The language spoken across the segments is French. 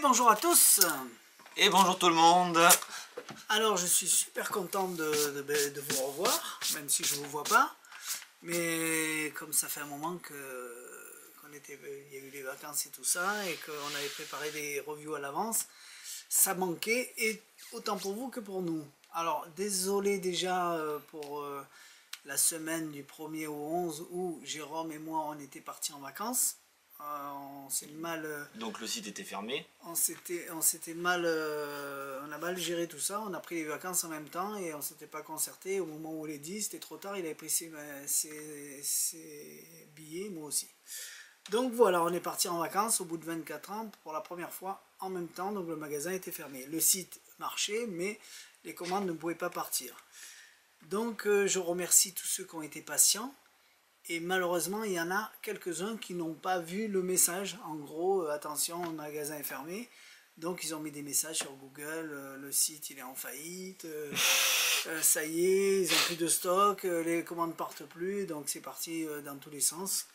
bonjour à tous. Et bonjour tout le monde. Alors je suis super content de vous revoir, même si je ne vous vois pas. Mais comme ça fait un moment il y a eu les vacances et tout ça, et qu'on avait préparé des reviews à l'avance, ça manquait, et autant pour vous que pour nous. Alors désolé déjà pour la semaine du 1er au 11 où Jérôme et moi on était partis en vacances. On s'est mal... Donc le site était fermé. On a mal géré tout ça, on a pris les vacances en même temps et on s'était pas concerté. Au moment où on l'a dit, c'était trop tard, il avait pris ses billets, moi aussi. Donc voilà, on est parti en vacances au bout de 24 ans pour la première fois en même temps, donc le magasin était fermé. Le site marchait, mais les commandes ne pouvaient pas partir. Donc je remercie tous ceux qui ont été patients. Et malheureusement, il y en a quelques-uns qui n'ont pas vu le message. En gros, attention, le magasin est fermé. Donc, ils ont mis des messages sur Google. Le site, il est en faillite. Ça y est, ils n'ont plus de stock. Les commandes ne partent plus. Donc, c'est parti dans tous les sens.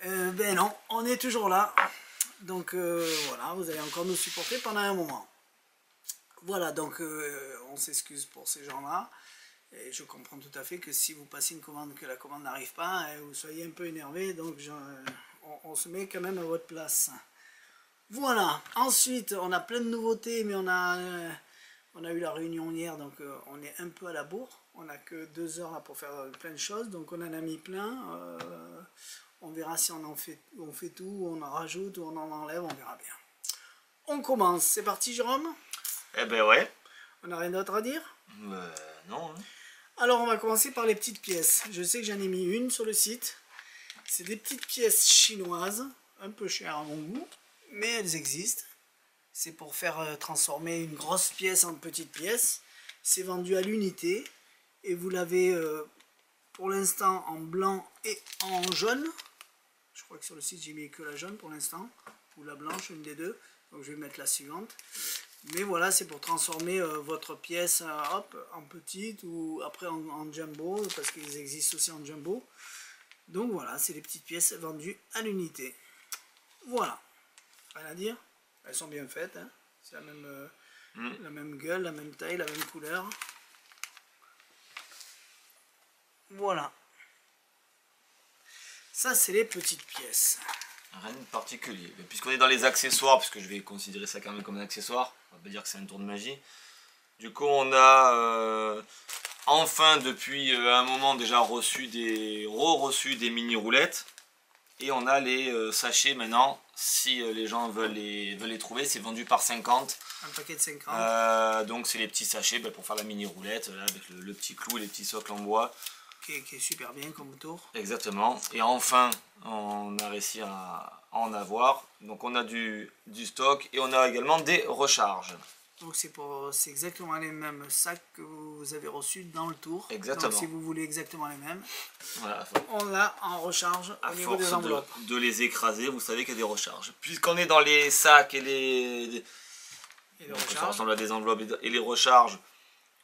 Ben non, on est toujours là. Donc, voilà, vous allez encore nous supporter pendant un moment. Voilà, donc, on s'excuse pour ces gens-là. Et je comprends tout à fait que si vous passez une commande, que la commande n'arrive pas, vous soyez un peu énervé, donc on se met quand même à votre place. Voilà, ensuite on a plein de nouveautés, mais on a eu la réunion hier, donc on est un peu à la bourre. On n'a que 2 heures là pour faire plein de choses, donc on en a mis plein. On verra si on fait tout, on en rajoute ou on en enlève, on verra bien. On commence, c'est parti Jérôme? Eh ben ouais. On n'a rien d'autre à dire? Non. Hein. Alors on va commencer par les petites pièces. Je sais que j'en ai mis une sur le site. C'est des petites pièces chinoises, un peu chères à mon goût, mais elles existent. C'est pour faire transformer une grosse pièce en petite pièce. C'est vendu à l'unité et vous l'avez pour l'instant en blanc et en jaune. Je crois que sur le site j'ai mis que la jaune pour l'instant, ou la blanche, une des deux. Donc je vais mettre la suivante. Mais voilà, c'est pour transformer votre pièce en petite ou après en jumbo, parce qu'ils existent aussi en jumbo. Donc voilà, c'est des petites pièces vendues à l'unité. Voilà, rien à dire. Elles sont bien faites, hein. C'est la même gueule, la même taille, la même couleur. Voilà. Ça, c'est les petites pièces. Rien de particulier. Puisqu'on est dans les accessoires, puisque je vais considérer ça quand même comme un accessoire, on va pas dire que c'est un tour de magie. Du coup, on a enfin depuis un moment déjà reçu des mini roulettes. Et on a les sachets maintenant, si les gens veulent les trouver, c'est vendu par 50. Un paquet de 50. Donc c'est les petits sachets pour faire la mini roulette, là, avec le petit clou et les petits socles en bois. Qui est super bien comme tour. Exactement. Et enfin, on a réussi à en avoir. Donc on a du stock et on a également des recharges. Donc c'est exactement les mêmes sacs que vous avez reçus dans le tour. Exactement. Donc si vous voulez exactement les mêmes, voilà. On l'a en recharge au niveau des enveloppes. De les écraser, vous savez qu'il y a des recharges. Puisqu'on est dans les sacs et les recharges. Ça ressemble à des enveloppes et les recharges.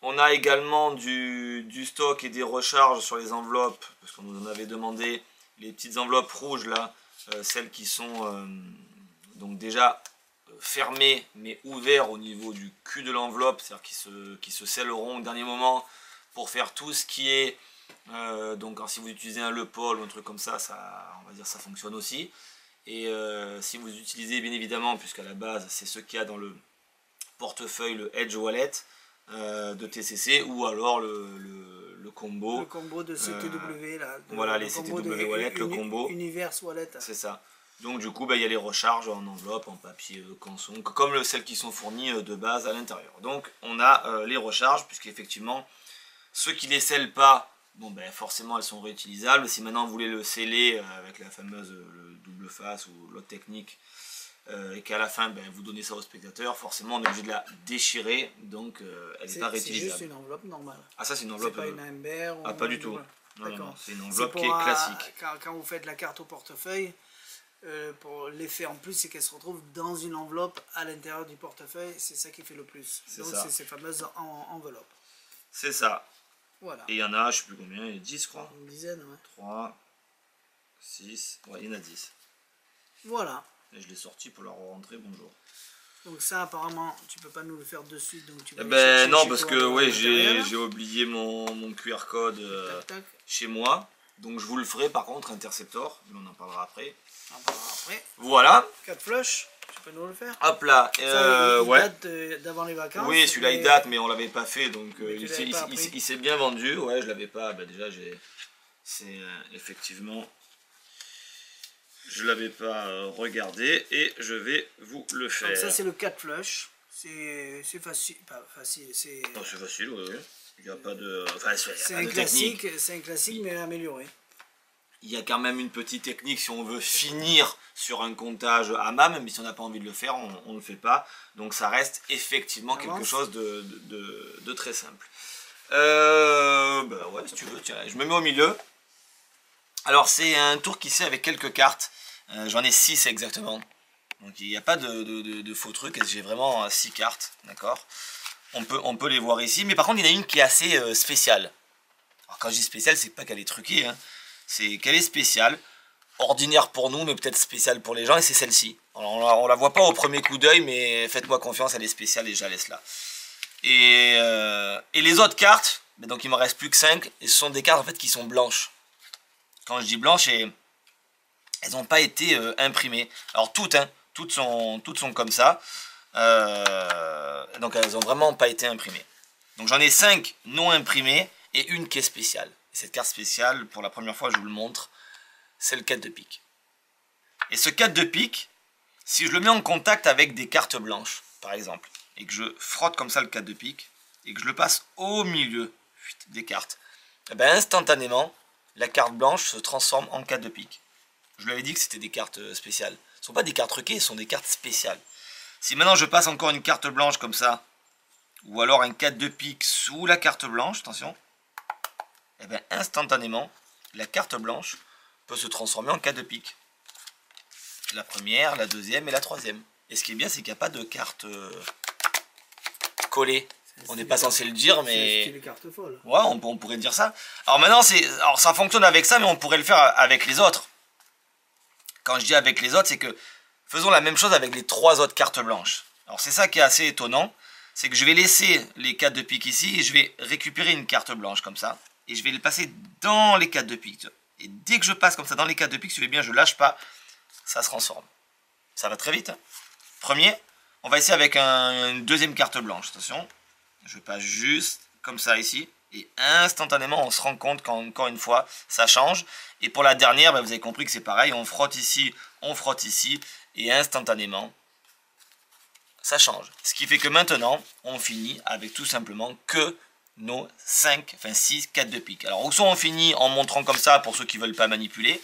On a également du stock et des recharges sur les enveloppes, parce qu'on nous en avait demandé, les petites enveloppes rouges là, celles qui sont donc déjà fermées mais ouvertes au niveau du cul de l'enveloppe, c'est-à-dire qui se scelleront au dernier moment pour faire tout ce qui est, donc si vous utilisez un Le Paul ou un truc comme ça, on va dire ça fonctionne aussi. Et si vous utilisez bien évidemment, puisqu'à la base c'est ce qu'il y a dans le portefeuille, le Edge Wallet, de TCC, ou alors le combo. Le combo de CTW là. Voilà, les CTW Wallet, le combo. Universe Wallet. C'est ça. Donc du coup, il y a les recharges en enveloppe, en papier canson, comme celles qui sont fournies de base à l'intérieur. Donc on a les recharges, puisqu'effectivement, ceux qui ne les scellent pas, bon forcément elles sont réutilisables. Si maintenant vous voulez le sceller avec la fameuse le double face ou l'autre technique, et qu'à la fin vous donnez ça au spectateur, forcément on est obligé de la déchirer, donc elle n'est pas réutilisable. C'est juste une enveloppe normale. Ah, ça c'est une enveloppe. C'est pas une Amber. Ah, pas du tout. Non, c'est une enveloppe qui est classique. Quand vous faites la carte au portefeuille, pour l'effet en plus, c'est qu'elle se retrouve dans une enveloppe à l'intérieur du portefeuille, c'est ça qui fait le plus. Donc c'est ces fameuses enveloppes. C'est ça. Voilà. Et il y en a, je sais plus combien, il y a 10 je crois. Une dizaine, ouais. 3, 6, ouais, il y en a 10. Voilà. Et je l'ai sorti pour leur rentrer, bonjour. Donc ça apparemment tu peux pas nous le faire de suite, donc tu vas ben non, parce que ouais, j'ai oublié mon QR code chez moi. Donc je vous le ferai par contre, Interceptor, mais on en parlera après. Voilà. 4 flush, tu peux nous le faire. Hop là, ça, il date d'avant les vacances. Oui, celui-là il date, mais on l'avait pas fait, donc il s'est bien vendu. Ouais, je l'avais pas, bah, déjà c'est effectivement... Je l'avais pas regardé et je vais vous le faire. Donc ça c'est le 4 flush. C'est facile. Pas facile. C'est facile, oui. Il n'y a pas de... Enfin, c'est un classique, mais amélioré. Il y a quand même une petite technique si on veut finir sur un comptage hammam, mais si on n'a pas envie de le faire, on ne le fait pas. Donc ça reste effectivement quelque chose de très simple. Bah ouais, si tu veux, tiens, je me mets au milieu. Alors c'est un tour qui c'est avec quelques cartes. J'en ai 6 exactement. Donc il n'y a pas de faux trucs. J'ai vraiment 6 cartes. D'accord. On peut les voir ici. Mais par contre il y en a une qui est assez spéciale. Alors quand je dis spéciale, c'est pas qu'elle est truquée. Hein. C'est qu'elle est spéciale. Ordinaire pour nous, mais peut-être spéciale pour les gens. Et c'est celle-ci. On la voit pas au premier coup d'œil, mais faites-moi confiance, elle est spéciale et je la laisse là. Et les autres cartes, donc il me reste plus que 5. Et ce sont des cartes en fait qui sont blanches. Quand je dis blanches, elles n'ont pas été imprimées. Alors toutes sont comme ça. Donc elles n'ont vraiment pas été imprimées. Donc j'en ai 5 non imprimées et une qui est spéciale. Et cette carte spéciale, pour la première fois je vous le montre, c'est le 4 de pique. Et ce 4 de pique, si je le mets en contact avec des cartes blanches, par exemple, et que je frotte comme ça le 4 de pique, et que je le passe au milieu des cartes, et bien instantanément, la carte blanche se transforme en 4 de pique. Je vous l'avais dit que c'était des cartes spéciales. Ce ne sont pas des cartes truquées, ce sont des cartes spéciales. Si maintenant je passe encore une carte blanche comme ça, ou alors un 4 de pique sous la carte blanche, attention, et bien instantanément, la carte blanche peut se transformer en 4 de pique. La première, la deuxième et la troisième. Et ce qui est bien, c'est qu'il n'y a pas de carte collée. On n'est pas censé le dire, mais... C'est les cartes folles. Ouais, on pourrait dire ça. Alors maintenant, ça fonctionne avec ça, mais on pourrait le faire avec les autres. Quand je dis avec les autres, c'est que faisons la même chose avec les 3 autres cartes blanches. Alors c'est ça qui est assez étonnant, c'est que je vais laisser les 4 de pique ici, et je vais récupérer une carte blanche comme ça, et je vais le passer dans les 4 de pique. Et dès que je passe comme ça dans les 4 de pique, suivez bien, je lâche pas, ça se transforme. Ça va très vite. Hein. Premier, on va essayer avec une deuxième carte blanche, attention. Je passe juste comme ça ici. Et instantanément, on se rend compte qu'encore une fois, ça change. Et pour la dernière, vous avez compris que c'est pareil. On frotte ici. Et instantanément, ça change. Ce qui fait que maintenant, on finit avec tout simplement que nos 6, 4 de pique. Alors, soit on finit en montrant comme ça pour ceux qui ne veulent pas manipuler.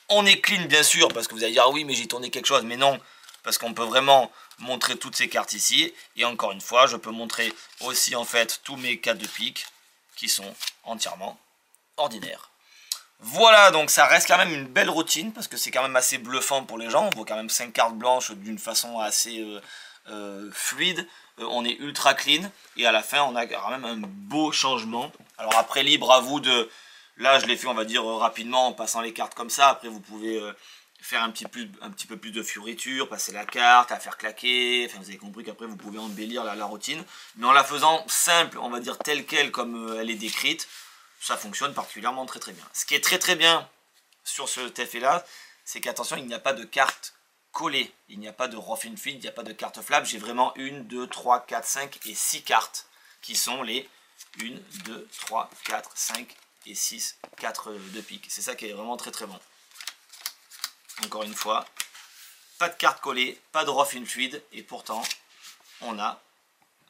On est clean, bien sûr, parce que vous allez dire, ah oui, mais j'ai tourné quelque chose. Mais non, parce qu'on peut vraiment montrer toutes ces cartes ici. Et encore une fois, je peux montrer aussi en fait tous mes 4 de pique qui sont entièrement ordinaires. Voilà, donc ça reste quand même une belle routine parce que c'est quand même assez bluffant pour les gens. On voit quand même 5 cartes blanches d'une façon assez fluide. On est ultra clean et à la fin on a quand même un beau changement. Alors après, libre à vous de... Là je l'ai fait on va dire rapidement en passant les cartes comme ça. Après vous pouvez... faire un petit peu plus de fioriture, passer la carte, la faire claquer, enfin vous avez compris qu'après vous pouvez embellir la routine, mais en la faisant simple, on va dire telle qu'elle comme elle est décrite, ça fonctionne particulièrement très très bien. Ce qui est très très bien sur cet effet là, c'est qu'attention, il n'y a pas de carte collée, il n'y a pas de rough and feed, il n'y a pas de carte flap, j'ai vraiment 1, 2, 3, 4, 5 et 6 cartes qui sont les 1, 2, 3, 4, 5 et 6, 4 de pique. C'est ça qui est vraiment très très bon. Encore une fois, pas de carte collée, pas de rough and fluid, et pourtant, on a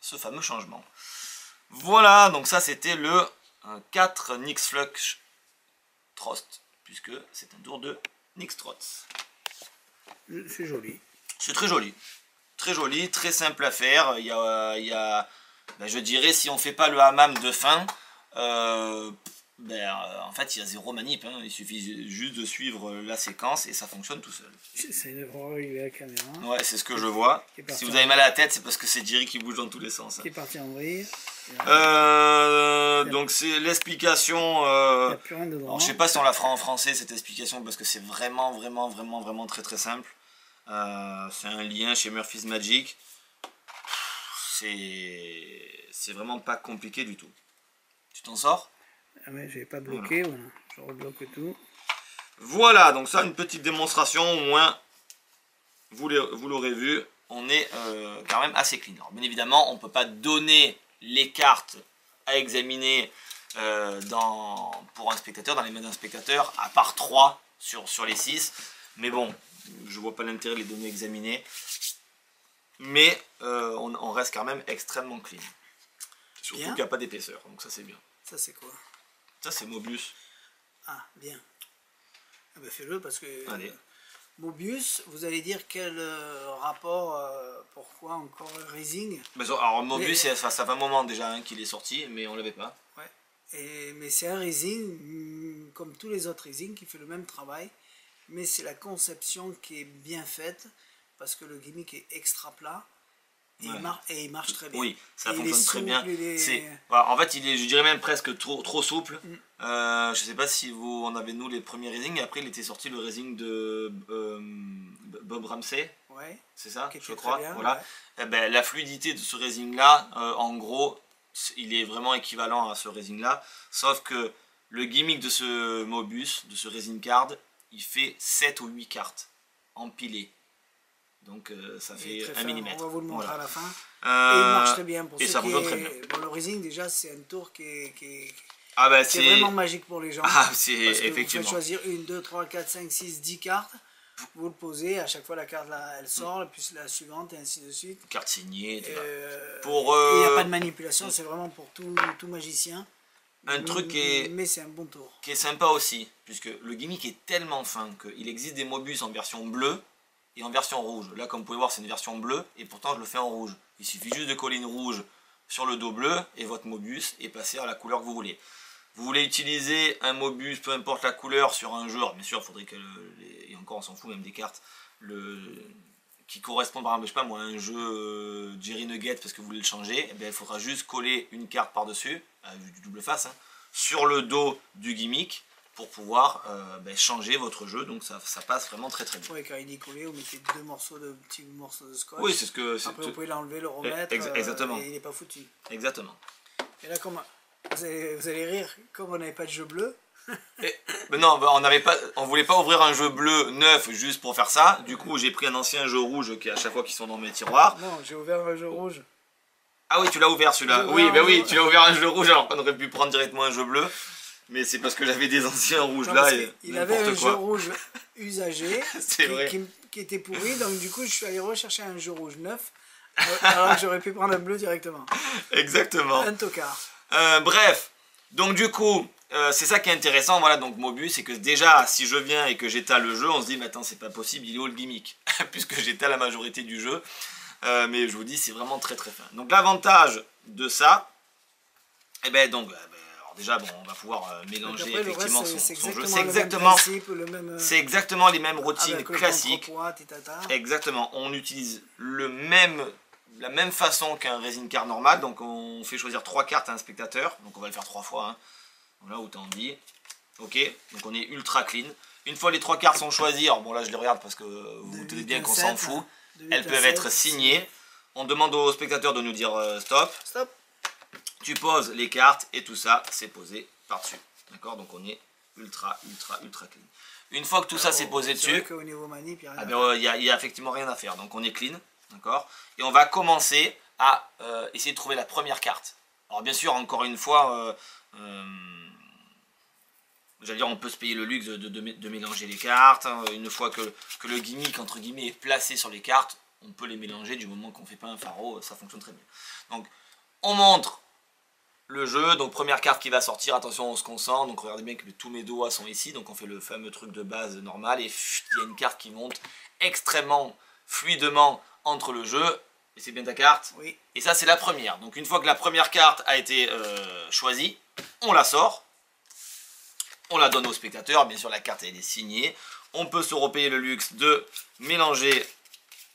ce fameux changement. Voilà, donc ça c'était le 4 Nyx Flux Trost, puisque c'est un tour de Nyx Trost. C'est joli. C'est très joli, très simple à faire. Il y a ben, je dirais, si on fait pas le hammam de fin, en fait il y a zéro manip, hein. Il suffit juste de suivre la séquence et ça fonctionne tout seul. C'est de régler la caméra. Ouais, c'est ce que je vois. Si vous avez mal à la tête, c'est parce que c'est Jerry qui bouge dans tous les sens. Qui est parti en vrille. Donc c'est l'explication. Il n'y a plus rien dedans. Alors, je sais pas si on la fera en français cette explication parce que c'est vraiment très très simple. C'est un lien chez Murphy's Magic. c'est vraiment pas compliqué du tout. Tu t'en sors? Ah ouais, je vais pas bloquer, voilà. Je rebloque tout. Voilà, donc ça, une petite démonstration, au moins, vous l'aurez vu, on est quand même assez clean. Alors, bien évidemment, on ne peut pas donner les cartes à examiner pour un spectateur, dans les mains d'un spectateur, à part 3 sur les 6. Mais bon, je vois pas l'intérêt de les donner examiner. Mais on reste quand même extrêmement clean. Surtout qu'il n'y a pas d'épaisseur, donc ça c'est bien. Ça c'est quoi? Ça c'est Mobius. Ah, bien. Ah ben fais-le parce que Mobius, vous allez dire quel rapport, pourquoi encore Raising? Alors Mobius, ça fait un moment déjà qu'il est sorti, mais on l'avait pas. Ouais. Mais c'est un Raising, comme tous les autres Raising, qui fait le même travail, mais c'est la conception qui est bien faite, parce que le gimmick est extra plat. Et il marche très bien. Oui, ça fonctionne très bien. En fait, il est, je dirais même presque trop souple. Je sais pas si on avait nous les premiers Raising. Après, il était sorti le Raising de Bob Ramsey. Ouais. C'est ça, je crois. Bien, voilà. Et ben, la fluidité de ce Raising là, en gros, il est vraiment équivalent à ce Raising là. Sauf que le gimmick de ce Mobius, de ce Raising card, il fait 7 ou 8 cartes empilées. Donc ça fait 1 mm. On va vous le montrer à la fin. Et il marche très bien pour ceux ça fonctionne très bien. Bon, le Raising déjà c'est un tour qui est vraiment magique pour les gens. C'est effectivement. Vous pouvez choisir 1, 2, 3, 4, 5, 6, 10 cartes. Vous le posez, à chaque fois la carte là, elle sort, puis la suivante et ainsi de suite. Carte signée. Il n'y a pas de manipulation, c'est vraiment pour tout magicien. Mais c'est un bon tour. Qui est sympa aussi, puisque le gimmick est tellement fin qu'il existe des Mobius en version bleue et en version rouge. Là, comme vous pouvez voir, c'est une version bleue, et pourtant je le fais en rouge. Il suffit juste de coller une rouge sur le dos bleu, et votre Mobius est passé à la couleur que vous voulez. Vous voulez utiliser un Mobius, peu importe la couleur, sur un jeu, alors bien sûr, il faudrait que, et encore on s'en fout même des cartes, qui correspondent par exemple, je sais pas moi, à un jeu Jerry Nugget, parce que vous voulez le changer, et bien, il faudra juste coller une carte par-dessus, du double face, hein, sur le dos du gimmick, pour pouvoir changer votre jeu, donc ça passe vraiment très très bien. Oui, quand il dit coller, vous mettez petits morceaux de scotch. Oui, c'est ce que... Après, vous pouvez l'enlever, le remettre, exactement. Et il n'est pas foutu. Exactement. Et là, vous allez rire, comme on n'avait pas de jeu bleu. Mais non, on voulait pas ouvrir un jeu bleu neuf juste pour faire ça. Du coup, j'ai pris un ancien jeu rouge qui à chaque fois qu'ils sont dans mes tiroirs. Non, j'ai ouvert un jeu rouge. Ah oui, tu l'as ouvert celui-là. Oui, tu l'as ouvert un jeu rouge alors qu'on aurait pu prendre directement un jeu bleu. Mais c'est parce que j'avais des anciens rouges là. Il avait un jeu rouge usagé qui était pourri, donc du coup je suis allé rechercher un jeu rouge neuf, alors que j'aurais pu prendre un bleu directement. Exactement. Un tocard. Bref, donc du coup, c'est ça qui est intéressant, voilà, donc Mobius, c'est que déjà, si je viens et que j'étale le jeu, on se dit, mais attends, c'est pas possible, il est où le gimmick? Puisque j'étale la majorité du jeu. Mais je vous dis, c'est vraiment très très fin. Donc l'avantage de ça, alors déjà, on va pouvoir mélanger après, effectivement son jeu. C'est exactement les mêmes routines classiques. Exactement, on utilise la même façon qu'un Raising card normal. Donc on fait choisir 3 cartes à un spectateur. Donc on va le faire 3 fois. Hein. Voilà, autant dit. Ok, donc on est ultra clean. Une fois les 3 cartes sont choisies, alors bon là je les regarde parce que vous vous tenez bien qu'on s'en fout. Elles peuvent être signées. On demande au spectateur de nous dire stop. Stop. Tu poses les cartes et tout ça, c'est posé par-dessus. D'accord? Donc on est ultra clean. Une fois que tout ça c'est posé dessus, au niveau manip, il n'y a effectivement rien à faire. Donc on est clean. D'accord? Et on va commencer à essayer de trouver la première carte. Alors bien sûr, encore une fois, j'allais dire, on peut se payer le luxe de mélanger les cartes. Une fois que le gimmick, entre guillemets, est placé sur les cartes, on peut les mélanger du moment qu'on ne fait pas un pharo, ça fonctionne très bien. Donc on montre le jeu, donc première carte qui va sortir, attention on se concentre, donc regardez bien que tous mes doigts sont ici, donc on fait le fameux truc de base normal, et il y a une carte qui monte extrêmement fluidement entre le jeu, et c'est bien ta carte? Oui. Et ça c'est la première, donc une fois que la première carte a été choisie, on la sort, on la donne au spectateur, bien sûr la carte elle est signée, on peut se repayer le luxe de mélanger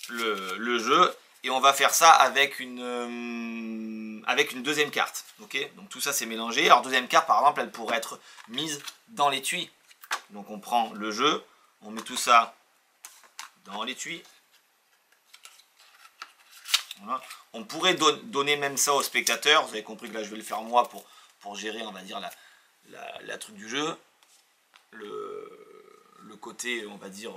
le jeu, et on va faire ça avec une deuxième carte. Okay, donc tout ça c'est mélangé. Alors deuxième carte par exemple, elle pourrait être mise dans l'étui. Donc on prend le jeu, on met tout ça dans l'étui. Voilà. On pourrait donner même ça aux spectateurs. Vous avez compris que là je vais le faire moi pour gérer, on va dire, la truc du jeu. Le côté, on va dire,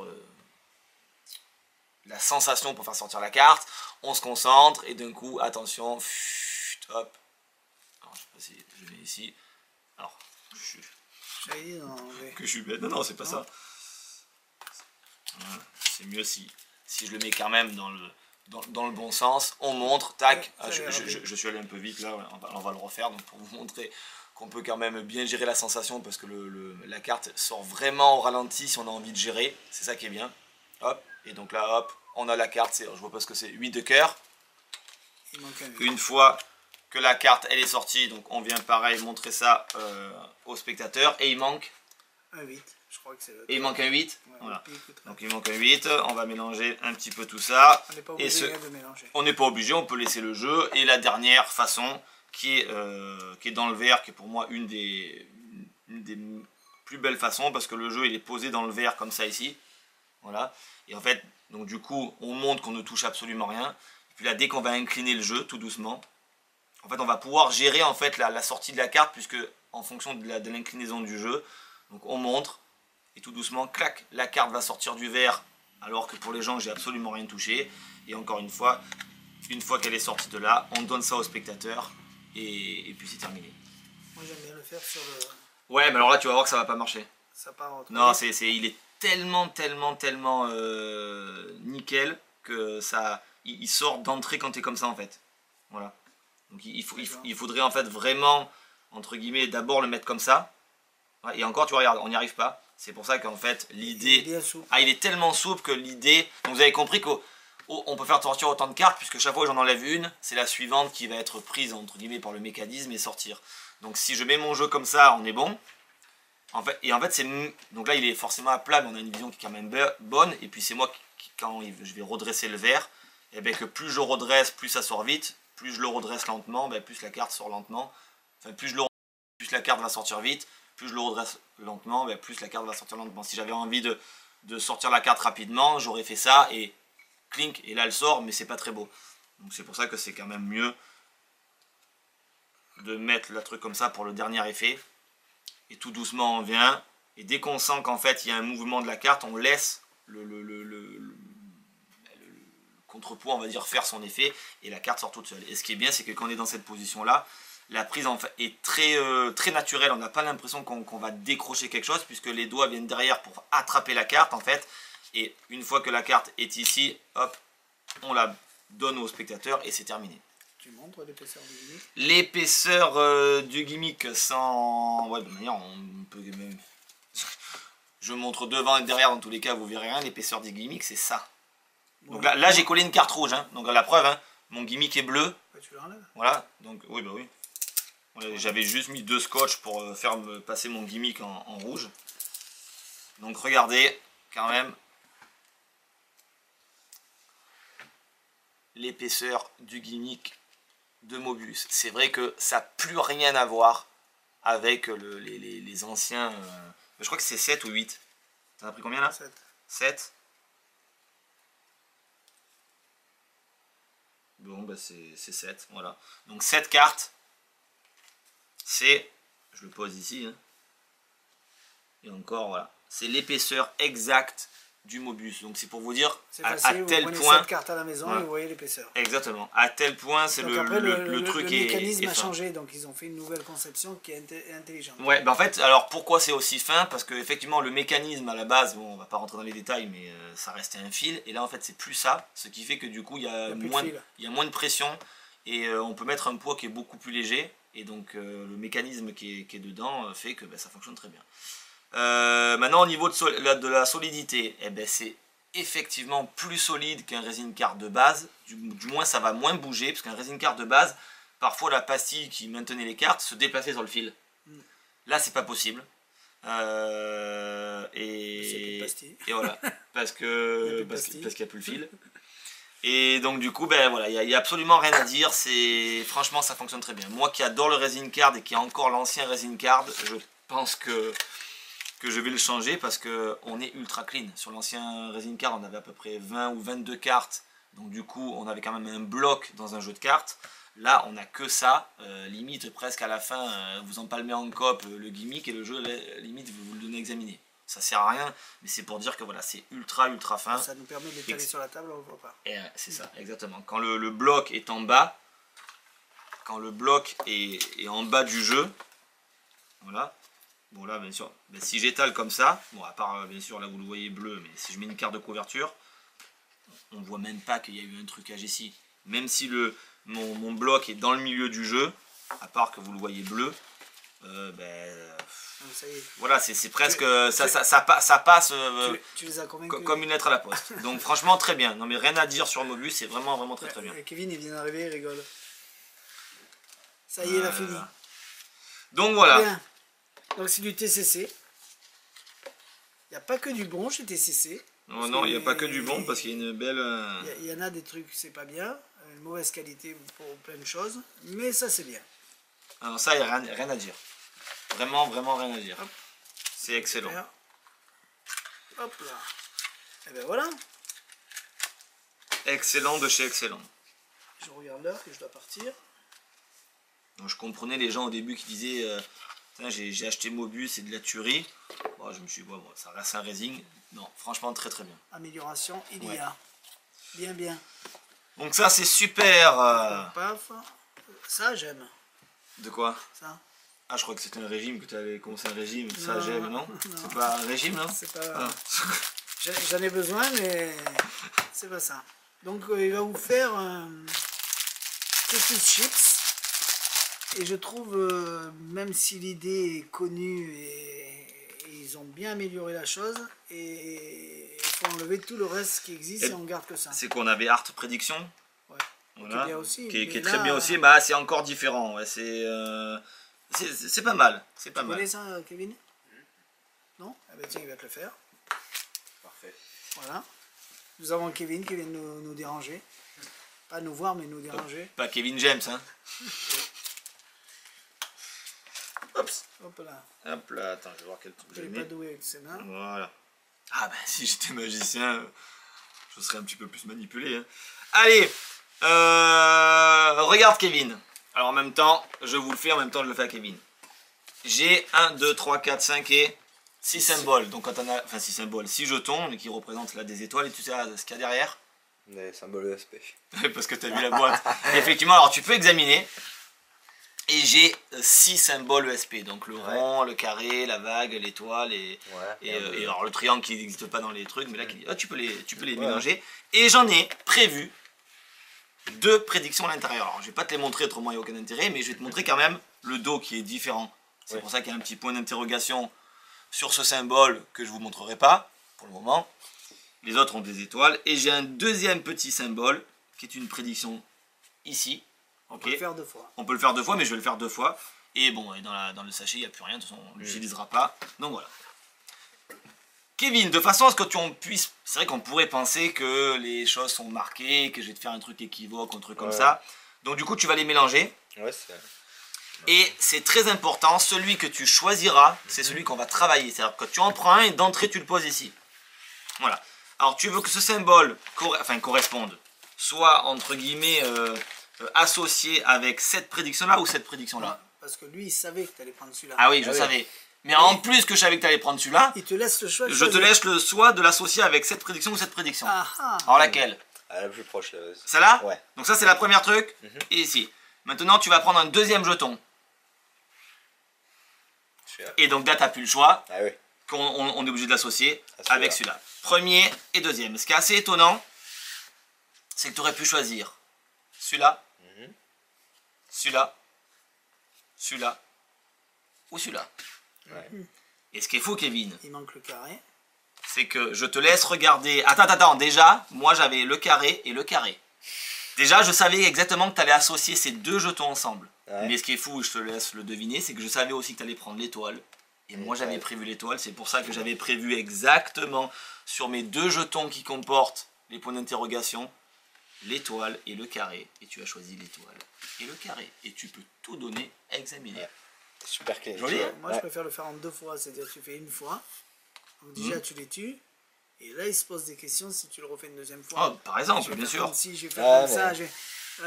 la sensation pour faire sortir la carte. On se concentre et d'un coup, attention, hop. Alors, je sais pas si je vais ici. Alors, que je suis bête. Non, c'est pas ça. Voilà. C'est mieux si je le mets quand même dans le bon sens. On montre, tac. Je suis allé un peu vite là, on va le refaire donc pour vous montrer qu'on peut quand même bien gérer la sensation parce que la carte sort vraiment au ralenti si on a envie de gérer. C'est ça qui est bien. Hop. Et donc là, hop, on a la carte. Je vois pas ce que c'est. 8 de cœur. Une fois que la carte elle est sortie, donc on vient pareil montrer ça aux spectateurs. Et il manque un 8. Je crois que c'est et il manque un 8. Ouais, voilà. Donc il manque un 8. On va mélanger un petit peu tout ça. On n'est pas obligé de mélanger. On n'est pas obligé, on peut laisser le jeu. Et la dernière façon qui est dans le verre, qui est pour moi une des plus belles façons parce que le jeu il est posé dans le verre comme ça ici. Voilà. Et en fait, donc du coup, on montre qu'on ne touche absolument rien. Et puis là, dès qu'on va incliner le jeu, tout doucement, en fait, on va pouvoir gérer en fait la sortie de la carte puisque en fonction de l'inclinaison du jeu, donc on montre et tout doucement, clac, la carte va sortir du verre alors que pour les gens, j'ai absolument rien touché. Et encore une fois qu'elle est sortie de là, on donne ça au spectateur et puis c'est terminé. Moi, j'aime bien le faire sur le... Ouais, mais alors là, tu vas voir que ça va pas marcher. Ça part en non, il est tellement nickel que ça, il sort d'entrée quand tu es comme ça en fait. Voilà. Donc il faudrait en fait vraiment, entre guillemets, d'abord le mettre comme ça. Et encore, tu vois, regarde, on n'y arrive pas. C'est pour ça qu'en fait, l'idée... il est tellement souple que l'idée... Donc vous avez compris qu'on peut faire sortir autant de cartes, puisque chaque fois que j'en enlève une, c'est la suivante qui va être prise, entre guillemets, par le mécanisme et sortir. Donc si je mets mon jeu comme ça, on est bon. En fait, c'est... Donc là, il est forcément à plat, mais on a une vision qui est quand même bonne. Et puis c'est moi qui, quand je vais redresser le verre, et bien que plus je redresse, plus ça sort vite. Plus je le redresse lentement, ben plus la carte sort lentement. Enfin, plus la carte va sortir vite. Plus je le redresse lentement, ben plus la carte va sortir lentement. Si j'avais envie de sortir la carte rapidement, j'aurais fait ça et clink, et là elle sort, mais c'est pas très beau. Donc c'est pour ça que c'est quand même mieux de mettre le truc comme ça pour le dernier effet. Et tout doucement on vient, et dès qu'on sent qu'en fait il y a un mouvement de la carte, on laisse le contrepoids, on va dire, faire son effet, et la carte sort toute seule. Et ce qui est bien, c'est que quand on est dans cette position là, la prise en fait est très naturelle. On n'a pas l'impression qu'on va décrocher quelque chose, puisque les doigts viennent derrière pour attraper la carte en fait. Et une fois que la carte est ici, hop, on la donne au spectateur et c'est terminé. Tu montres l'épaisseur du gimmick? L'épaisseur du gimmick sans... Ouais, de manière, on peut même... Je montre devant et derrière, dans tous les cas, vous verrez rien. L'épaisseur du gimmick, c'est ça. Bon, donc là j'ai collé une carte rouge, hein. Donc la preuve, hein, mon gimmick est bleu. Tu l'enlèves. Voilà, donc oui, bah oui. Ouais, j'avais juste mis 2 scotch pour faire passer mon gimmick en rouge. Donc regardez, quand même, l'épaisseur du gimmick de Mobius. C'est vrai que ça n'a plus rien à voir avec les anciens... je crois que c'est 7 ou 8. T'en as pris combien là? 7. 7. Bon, bah c'est 7, voilà. Donc 7 cartes, c'est, je le pose ici, hein, et encore, voilà, c'est l'épaisseur exacte du Mobius. Donc c'est pour vous dire à tel point... Vous prenez 7 cartes à la maison, voilà. Et vous voyez l'épaisseur. Exactement, à tel point, c'est le truc le mécanisme a changé, donc ils ont fait une nouvelle conception qui est intelligente. Ouais, bah en fait, alors pourquoi c'est aussi fin? Parce que effectivement le mécanisme à la base, bon, on va pas rentrer dans les détails, mais ça restait un fil, et là en fait c'est plus ça, ce qui fait que du coup il y a moins de pression, et on peut mettre un poids qui est beaucoup plus léger, et donc le mécanisme qui est dedans fait que ça fonctionne très bien. Maintenant au niveau de la solidité, eh ben, c'est effectivement plus solide qu'un resin card de base, du moins ça va moins bouger, parce qu'un resin card de base, parfois la pastille qui maintenait les cartes se déplaçait sur le fil. Là c'est pas possible. Et voilà, parce qu'il n'y a plus le fil. Et donc du coup, ben voilà, il n'y a absolument rien à dire. Franchement, ça fonctionne très bien. Moi qui adore le resin card et qui a encore l'ancien resin card, je pense que je vais le changer parce qu'on est ultra clean. Sur l'ancien resin card, on avait à peu près 20 ou 22 cartes Donc du coup, on avait quand même un bloc dans un jeu de cartes. Là, on n'a que ça. Limite, presque à la fin, vous empalmez en coop le gimmick et le jeu, limite, vous le donnez examiner. Ça sert à rien, mais c'est pour dire que voilà, c'est ultra fin. Ça nous permet de l'étaler sur la table, on ne voit pas. C'est ça, exactement. Quand le bloc est en bas, quand le bloc est en bas du jeu, voilà. Bon là, bien sûr, si j'étale comme ça, bon à part bien sûr là vous le voyez bleu, mais si je mets une carte de couverture, on voit même pas qu'il y a eu un trucage ici. Même si mon bloc est dans le milieu du jeu, à part que vous le voyez bleu, ça y est. Voilà, c'est presque ça passe tu les as convaincus. Comme une lettre à la poste. Donc franchement très bien. Non mais rien à dire sur Mobius, c'est vraiment très bien. Kevin il vient d'arriver, il rigole. Ça y est, il a fini. Donc voilà. Bien. Donc c'est du TCC. Il n'y a pas que du bon chez TCC. Non, il n'y a pas que du bon parce qu'il y a une belle... Il y en a des trucs, c'est pas bien. Une mauvaise qualité pour plein de choses. Mais ça, c'est bien. Alors ça, il n'y a rien à dire. Vraiment rien à dire. C'est excellent. Super. Hop là. Et ben voilà. Excellent de chez excellent. Je regarde l'heure que je dois partir. Donc, je comprenais les gens au début qui disaient j'ai acheté Mobius, c'est de la tuerie. Bon, je me suis dit, bon, ça reste un racing. Non, franchement, très bien. Amélioration, il y a. Bien. Donc ça, c'est super. Paf. Ça, j'aime. De quoi? Ça. Ah, je crois que c'était un régime, que tu avais commencé un régime. Ça, j'aime, non? C'est pas un régime, non? C'est pas... J'en ai besoin, mais c'est pas ça. Donc, il va vous faire Tetris Chips. Et je trouve, même si l'idée est connue et ils ont bien amélioré la chose, et il faut enlever tout le reste qui existe et on garde que ça. C'est qu'on avait Art Prédiction. Ouais. Voilà. Qui est bien aussi. Qui est très bien aussi, bah c'est encore différent. Ouais, c'est pas mal. C'est pas mal. Tu connais ça, Kevin? Non? Eh ben tiens, il va te le faire. Parfait. Voilà. Nous avons Kevin qui vient de nous déranger. Pas nous voir, mais nous déranger. Pas Kevin James, hein. Hop là. Hop là, attends, je vais voir quel truc je n'ai pas doué avec ses mains. Voilà. Ah ben si j'étais magicien, je serais un petit peu plus manipulé. Hein. Allez, regarde Kevin. Alors en même temps, je vous le fais, en même temps je le fais à Kevin. J'ai 1, 2, 3, 4, 5 et 6 symboles. Donc quand on a, enfin 6 symboles, 6 jetons qui représentent là des étoiles et tout ça, ce qu'il y a derrière. Des symboles ESP. Parce que tu as vu la boîte. Effectivement, alors tu peux examiner. Et j'ai 6 symboles ESP, donc le rond, le carré, la vague, l'étoile et alors le triangle qui n'existe pas dans les trucs, mais là tu peux les mélanger. Et j'en ai prévu 2 prédictions à l'intérieur. Alors je vais pas te les montrer, autrement il n'y a aucun intérêt, mais je vais te montrer quand même le dos qui est différent. C'est pour ça qu'il y a un petit point d'interrogation sur ce symbole que je ne vous montrerai pas pour le moment. Les autres ont des étoiles. Et j'ai un deuxième petit symbole qui est une prédiction ici. On peut le faire 2 fois. On peut le faire 2 fois, mais je vais le faire 2 fois. Et bon, dans le sachet, il n'y a plus rien. De toute façon, on ne l'utilisera pas. Donc voilà. Kevin, de façon à ce que tu en puisses... C'est vrai qu'on pourrait penser que les choses sont marquées, que je vais te faire un truc équivoque, un truc comme ça. Donc du coup, tu vas les mélanger. Et c'est très important, celui que tu choisiras, c'est celui qu'on va travailler. C'est-à-dire que tu en prends un et d'entrée, tu le poses ici. Voilà. Alors, tu veux que ce symbole corresponde, soit entre guillemets... associé avec cette prédiction-là ou cette prédiction-là? Parce que lui, il savait que tu allais prendre celui-là. Ah oui, je savais. Mais en plus que je savais que tu allais prendre celui-là, il te laisse le choix. Je te laisse le choix de l'associer avec cette prédiction ou cette prédiction. Alors laquelle? La plus proche. Celle-là? Ouais. Donc ça, c'est la première truc. Et ici. Maintenant, tu vas prendre un deuxième jeton. Et donc là, tu n'as plus le choix. Ah oui. On est obligé de l'associer avec celui-là. Premier et deuxième. Ce qui est assez étonnant, c'est que tu aurais pu choisir celui-là, celui-là, celui-là ou celui-là. Et ce qui est fou, Kevin, il manque le carré, c'est que je te laisse regarder. Attends, déjà, moi j'avais le carré et le carré. Déjà, je savais exactement que tu allais associer ces 2 jetons ensemble. Mais ce qui est fou, je te laisse le deviner, c'est que je savais aussi que tu allais prendre l'étoile. Et moi j'avais prévu l'étoile, c'est pour ça que j'avais prévu exactement sur mes 2 jetons qui comportent les points d'interrogation, l'étoile et le carré. Et tu as choisi l'étoile et le carré. Et tu peux tout donner à examiner. Super clean. Joli, hein? Moi je préfère le faire en 2 fois, c'est-à-dire tu fais une fois. Donc déjà tu les tues. Et là, il se pose des questions si tu le refais une deuxième fois. Oh, par exemple, bien sûr. Si je vais faire comme ça,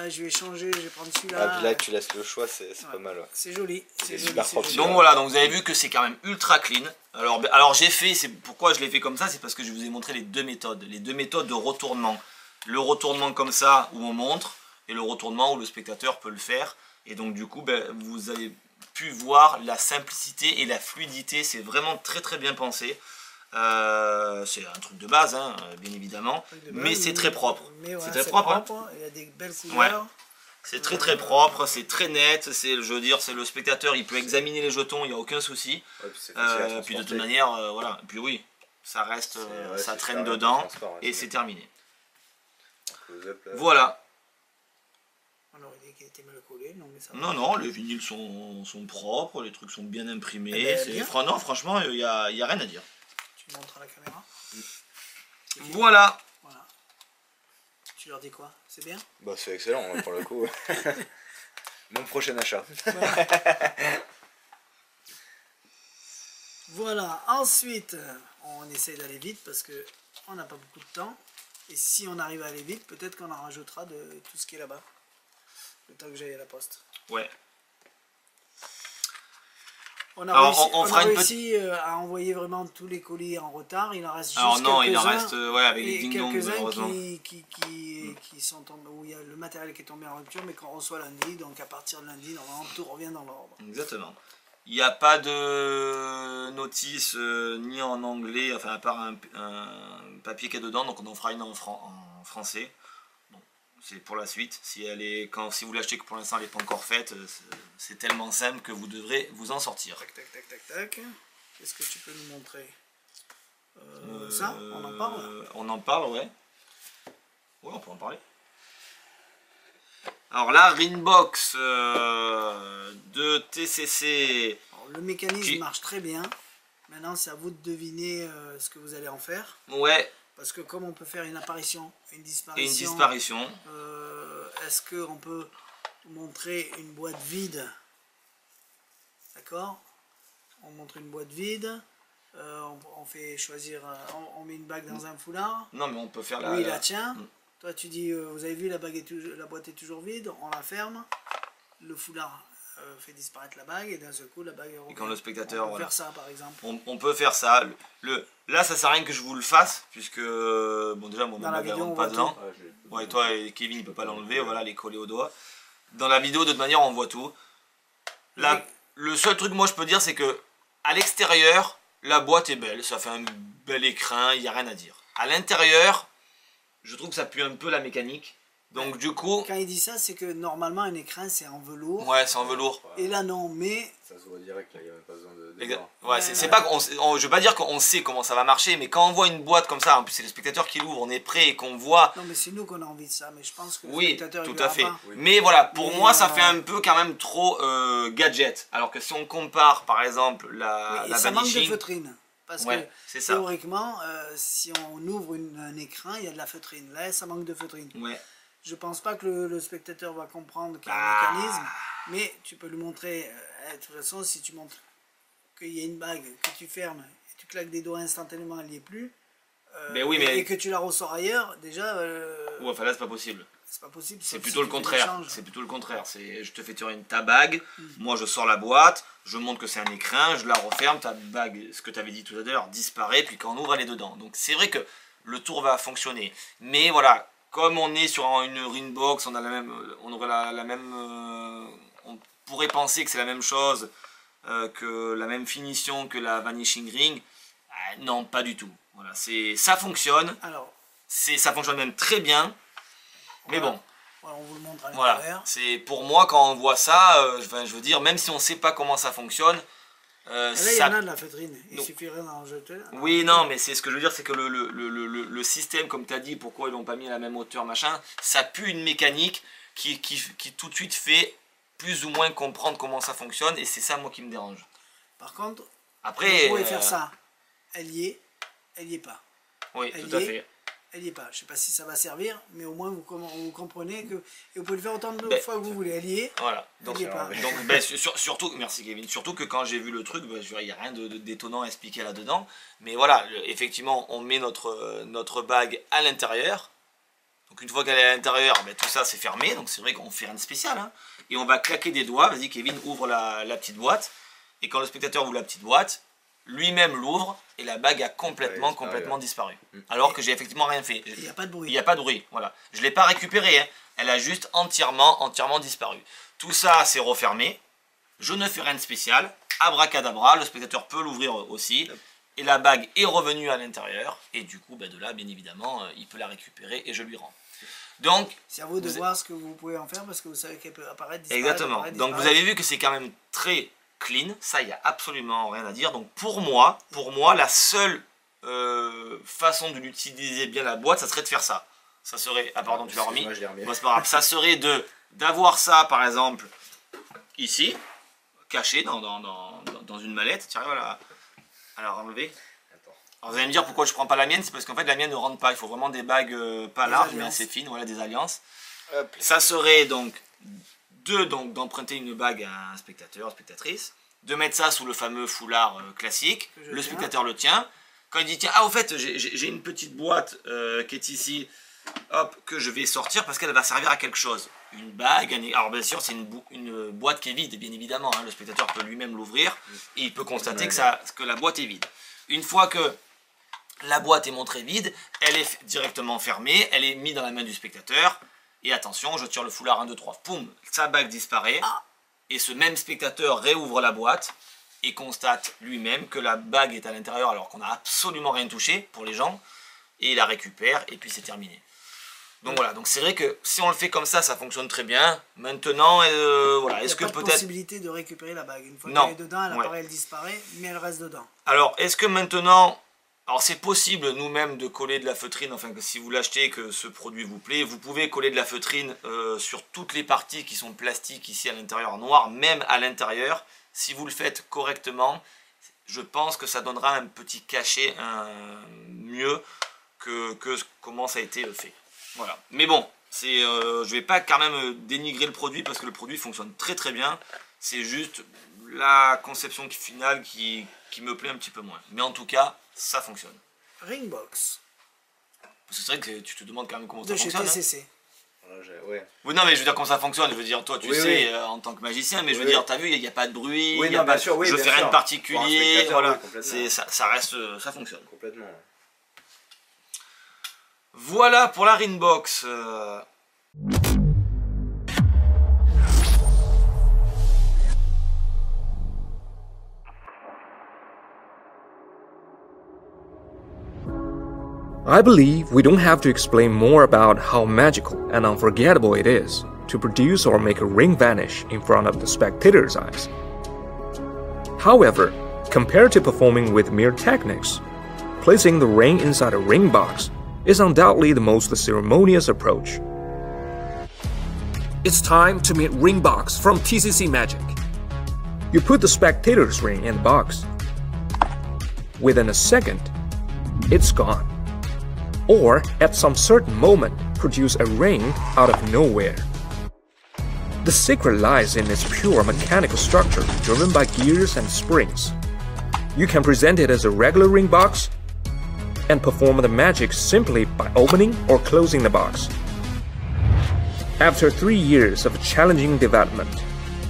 je vais changer, je vais prendre celui-là. Ah, puis là, tu laisses le choix, c'est pas mal. Ouais. C'est joli. C'est super propre. Donc voilà, donc vous avez vu que c'est quand même ultra clean. Alors j'ai fait, c'est pourquoi je l'ai fait comme ça, c'est parce que je vous ai montré les deux méthodes de retournement. Le retournement comme ça où on montre et le retournement où le spectateur peut le faire. Et donc du coup, ben, vous avez pu voir la simplicité et la fluidité. C'est vraiment très très bien pensé. C'est un truc de base, hein, bien évidemment, mais c'est très propre. Voilà, c'est très propre. Hein. Il y a des belles couleurs. Ouais. C'est très très propre, c'est très net. Je veux dire, c'est le spectateur, il peut examiner les jetons, il n'y a aucun souci. Ouais, puis de toute manière, voilà. Puis oui, ça reste, ça traîne dedans et c'est terminé. Voilà. Alors, il dit qu'il était mal collé, non mais ça. Non, les vinyles sont propres, les trucs sont bien imprimés. Non, franchement, il y a rien à dire. Tu montres à la caméra. Voilà. Tu leur dis quoi? C'est bien? Bah c'est excellent pour le coup. Mon prochain achat. Voilà, ensuite, on essaye d'aller vite parce que on n'a pas beaucoup de temps. Et si on arrive à aller vite, peut-être qu'on en rajoutera de tout ce qui est là-bas. Le temps que j'aille à la poste. Ouais. On a réussi à envoyer vraiment tous les colis en retard. Il en reste juste quelques-uns. Alors non, il en reste avec les ding-dongs malheureusement. Qui sont tombés, où il y a le matériel qui est tombé en rupture, mais qu'on reçoit lundi. Donc à partir de lundi, normalement, tout revient dans l'ordre. Exactement. Il n'y a pas de notice ni en anglais, enfin à part un papier qui est dedans, donc on en fera une en français. C'est pour la suite. Si vous l'achetez que pour l'instant elle n'est pas encore faite, c'est tellement simple que vous devrez vous en sortir. Tac. Qu'est-ce que tu peux nous montrer? Ça, on en parle? On en parle, ouais. Ouais, on peut en parler. Alors la Ringbox de TCC. Alors, le mécanisme marche très bien. Maintenant, c'est à vous de deviner ce que vous allez en faire. Ouais. Parce que comme on peut faire une apparition, une disparition. Et une disparition. Est-ce qu'on peut montrer une boîte vide? D'accord? On montre une boîte vide. On fait choisir. On met une bague dans un foulard. Non, mais on peut faire Oui, la tient. Toi, tu dis, vous avez vu, la boîte est toujours vide. On la ferme. Le foulard fait disparaître la bague et d'un seul coup, la bague revient. Et quand le spectateur. On peut faire ça, par exemple. On peut faire ça. Là, ça sert à rien que je vous le fasse, puisque bon déjà moi, ma bague ne rentre pas dedans. Ouais, toi et Kevin, il peut pas l'enlever. Voilà, les coller au doigt. Dans la vidéo, de toute manière, on voit tout. Le seul truc, moi, je peux dire, c'est que à l'extérieur, la boîte est belle. Ça fait un bel écrin. Il n'y a rien à dire. À l'intérieur, je trouve que ça pue un peu la mécanique. Donc du coup... Quand il dit ça, c'est que normalement un écrin c'est en velours. Ouais, c'est en velours. Et là non, mais... Ça se voit direct, là, il n'y avait pas besoin de... Ouais, c'est pas je veux pas dire qu'on sait comment ça va marcher, mais quand on voit une boîte comme ça, en plus c'est le spectateur qui l'ouvre, on est prêt et qu'on voit... Non mais c'est nous qu'on a envie de ça, mais je pense que le oui, spectateur... tout à fait. Oui. Mais voilà, pour moi ça fait un peu quand même trop gadget. Alors que si on compare par exemple la ça manque de vanishing... feutrine. Parce que théoriquement, si on ouvre un écrin, il y a de la feutrine. Là, ça manque de feutrine. Ouais. Je pense pas que le spectateur va comprendre qu'il y a un mécanisme, mais tu peux lui montrer, de toute façon, si tu montres qu'il y a une bague que tu fermes et tu claques des doigts instantanément, elle n'y est plus, et que tu la ressors ailleurs, déjà... ouais, enfin là, c'est pas possible. C'est pas possible. C'est plutôt le contraire. C'est plutôt le contraire. Je te fais tirer ta bague, moi je sors la boîte, je montre que c'est un écrin, je la referme, ta bague, ce que tu avais dit tout à l'heure, disparaît, puis quand on ouvre, elle est dedans. Donc c'est vrai que le tour va fonctionner. Mais voilà, comme on est sur une Ringbox, on aurait la même, on pourrait penser que c'est la même chose, que la même finition que la Vanishing Ring. Non, pas du tout. Voilà, ça fonctionne. Alors, ça fonctionne même très bien. Mais bon, voilà, on vous le montre à voilà, c'est pour moi quand on voit ça, je veux dire, même si on ne sait pas comment ça fonctionne, là il y en a de la feutrine, il suffirait d'en jeter. Oui, non, mais c'est ce que je veux dire, c'est que le système, comme tu as dit, pourquoi ils l'ont pas mis à la même hauteur, machin, ça pue une mécanique qui tout de suite fait plus ou moins comprendre comment ça fonctionne, et c'est ça moi qui me dérange. Par contre, après, vous pouvez faire ça, elle y est pas. Oui, tout à fait. elle n'y est pas. Je ne sais pas si ça va servir, mais au moins vous comprenez que et vous pouvez le faire autant de fois que vous voulez. Elle y est. Voilà. Donc, elle y est pas. Donc surtout, merci Kevin, surtout que quand j'ai vu le truc, il n'y a rien d'étonnant à expliquer là-dedans. Mais voilà, effectivement, on met notre bague à l'intérieur. Donc une fois qu'elle est à l'intérieur, tout ça c'est fermé. Donc c'est vrai qu'on fait rien de spécial. Hein. Et on va claquer des doigts. Vas-y Kevin, ouvre la petite boîte. Et quand le spectateur ouvre la petite boîte, lui-même l'ouvre et la bague a complètement disparu. Alors que j'ai effectivement rien fait. Il n'y a pas de bruit. Il n'y a pas de bruit, voilà. Je ne l'ai pas récupérée, hein. Elle a juste entièrement disparu. Tout ça, c'est refermé. Je ne fais rien de spécial. Abracadabra, le spectateur peut l'ouvrir aussi. Et la bague est revenue à l'intérieur. Et du coup, de là, bien évidemment, il peut la récupérer et je lui rends. Donc, c'est à vous de voir ce que vous pouvez en faire parce que vous savez qu'elle peut apparaître, disparaître. Exactement. Apparaître, donc vous avez vu que c'est quand même très clean, ça il n'y a absolument rien à dire. Donc pour moi la seule façon de l'utiliser bien la boîte, ça serait de faire ça. Ça serait, ah pardon tu l'as remis, je l'ai remis. Bon, c'est pas grave. Ça serait d'avoir ça par exemple ici, caché dans une mallette, tu arrives à la enlever. Alors vous allez me dire pourquoi je prends pas la mienne, c'est parce qu'en fait la mienne ne rentre pas, il faut vraiment des bagues pas larges mais assez fines, voilà, des alliances. Hop. Ça serait donc d'emprunter une bague à un spectateur, spectatrice, de mettre ça sous le fameux foulard classique, le spectateur le tient, quand il dit tiens, au fait j'ai une petite boîte qui est ici, hop, que je vais sortir parce qu'elle va servir à quelque chose, une bague, alors bien sûr c'est une boîte qui est vide, bien évidemment, hein, le spectateur peut lui-même l'ouvrir et il peut constater que la boîte est vide. Une fois que la boîte est montrée vide, elle est directement fermée, elle est mise dans la main du spectateur. Et attention, je tire le foulard 1, 2, 3, poum, sa bague disparaît. Et ce même spectateur réouvre la boîte et constate lui-même que la bague est à l'intérieur alors qu'on n'a absolument rien touché pour les gens. Et il la récupère et puis c'est terminé. Donc voilà, donc c'est vrai que si on le fait comme ça, ça fonctionne très bien. Maintenant, voilà, est-ce que peut-être... Il n'y a pas de possibilité de récupérer la bague. Une fois qu'elle est dedans, elle apparaît, elle disparaît, mais elle reste dedans. Alors, est-ce que maintenant... Alors c'est possible nous-mêmes de coller de la feutrine, enfin que si vous l'achetez, que ce produit vous plaît, vous pouvez coller de la feutrine sur toutes les parties qui sont plastiques ici à l'intérieur noir, même à l'intérieur. Si vous le faites correctement, je pense que ça donnera un petit cachet mieux que comment ça a été fait. Voilà. Mais bon, je vais pas quand même dénigrer le produit parce que le produit fonctionne très très bien. C'est juste la conception finale qui me plaît un petit peu moins. Mais en tout cas, ça fonctionne. Ringbox. C'est vrai que tu te demandes quand même comment ça de fonctionne. Chez TCC. Hein. Ouais. Oui, non, mais je veux dire comment ça fonctionne. Je veux dire, toi, tu sais, en tant que magicien, mais je veux dire, t'as vu, il n'y a pas de bruit. Oui, non, bien sûr, je fais rien de particulier. Voilà. Ça reste, ça fonctionne. Complètement. Voilà pour la Ringbox. I believe we don't have to explain more about how magical and unforgettable it is to produce or make a ring vanish in front of the spectator's eyes. However, compared to performing with mere techniques, placing the ring inside a ring box is undoubtedly the most ceremonious approach. It's time to meet Ringbox from TCC Magic. You put the spectator's ring in the box. Within a second, it's gone. Or, at some certain moment, produce a ring out of nowhere. The secret lies in its pure mechanical structure driven by gears and springs. You can present it as a regular ring box and perform the magic simply by opening or closing the box. After 3 years of challenging development,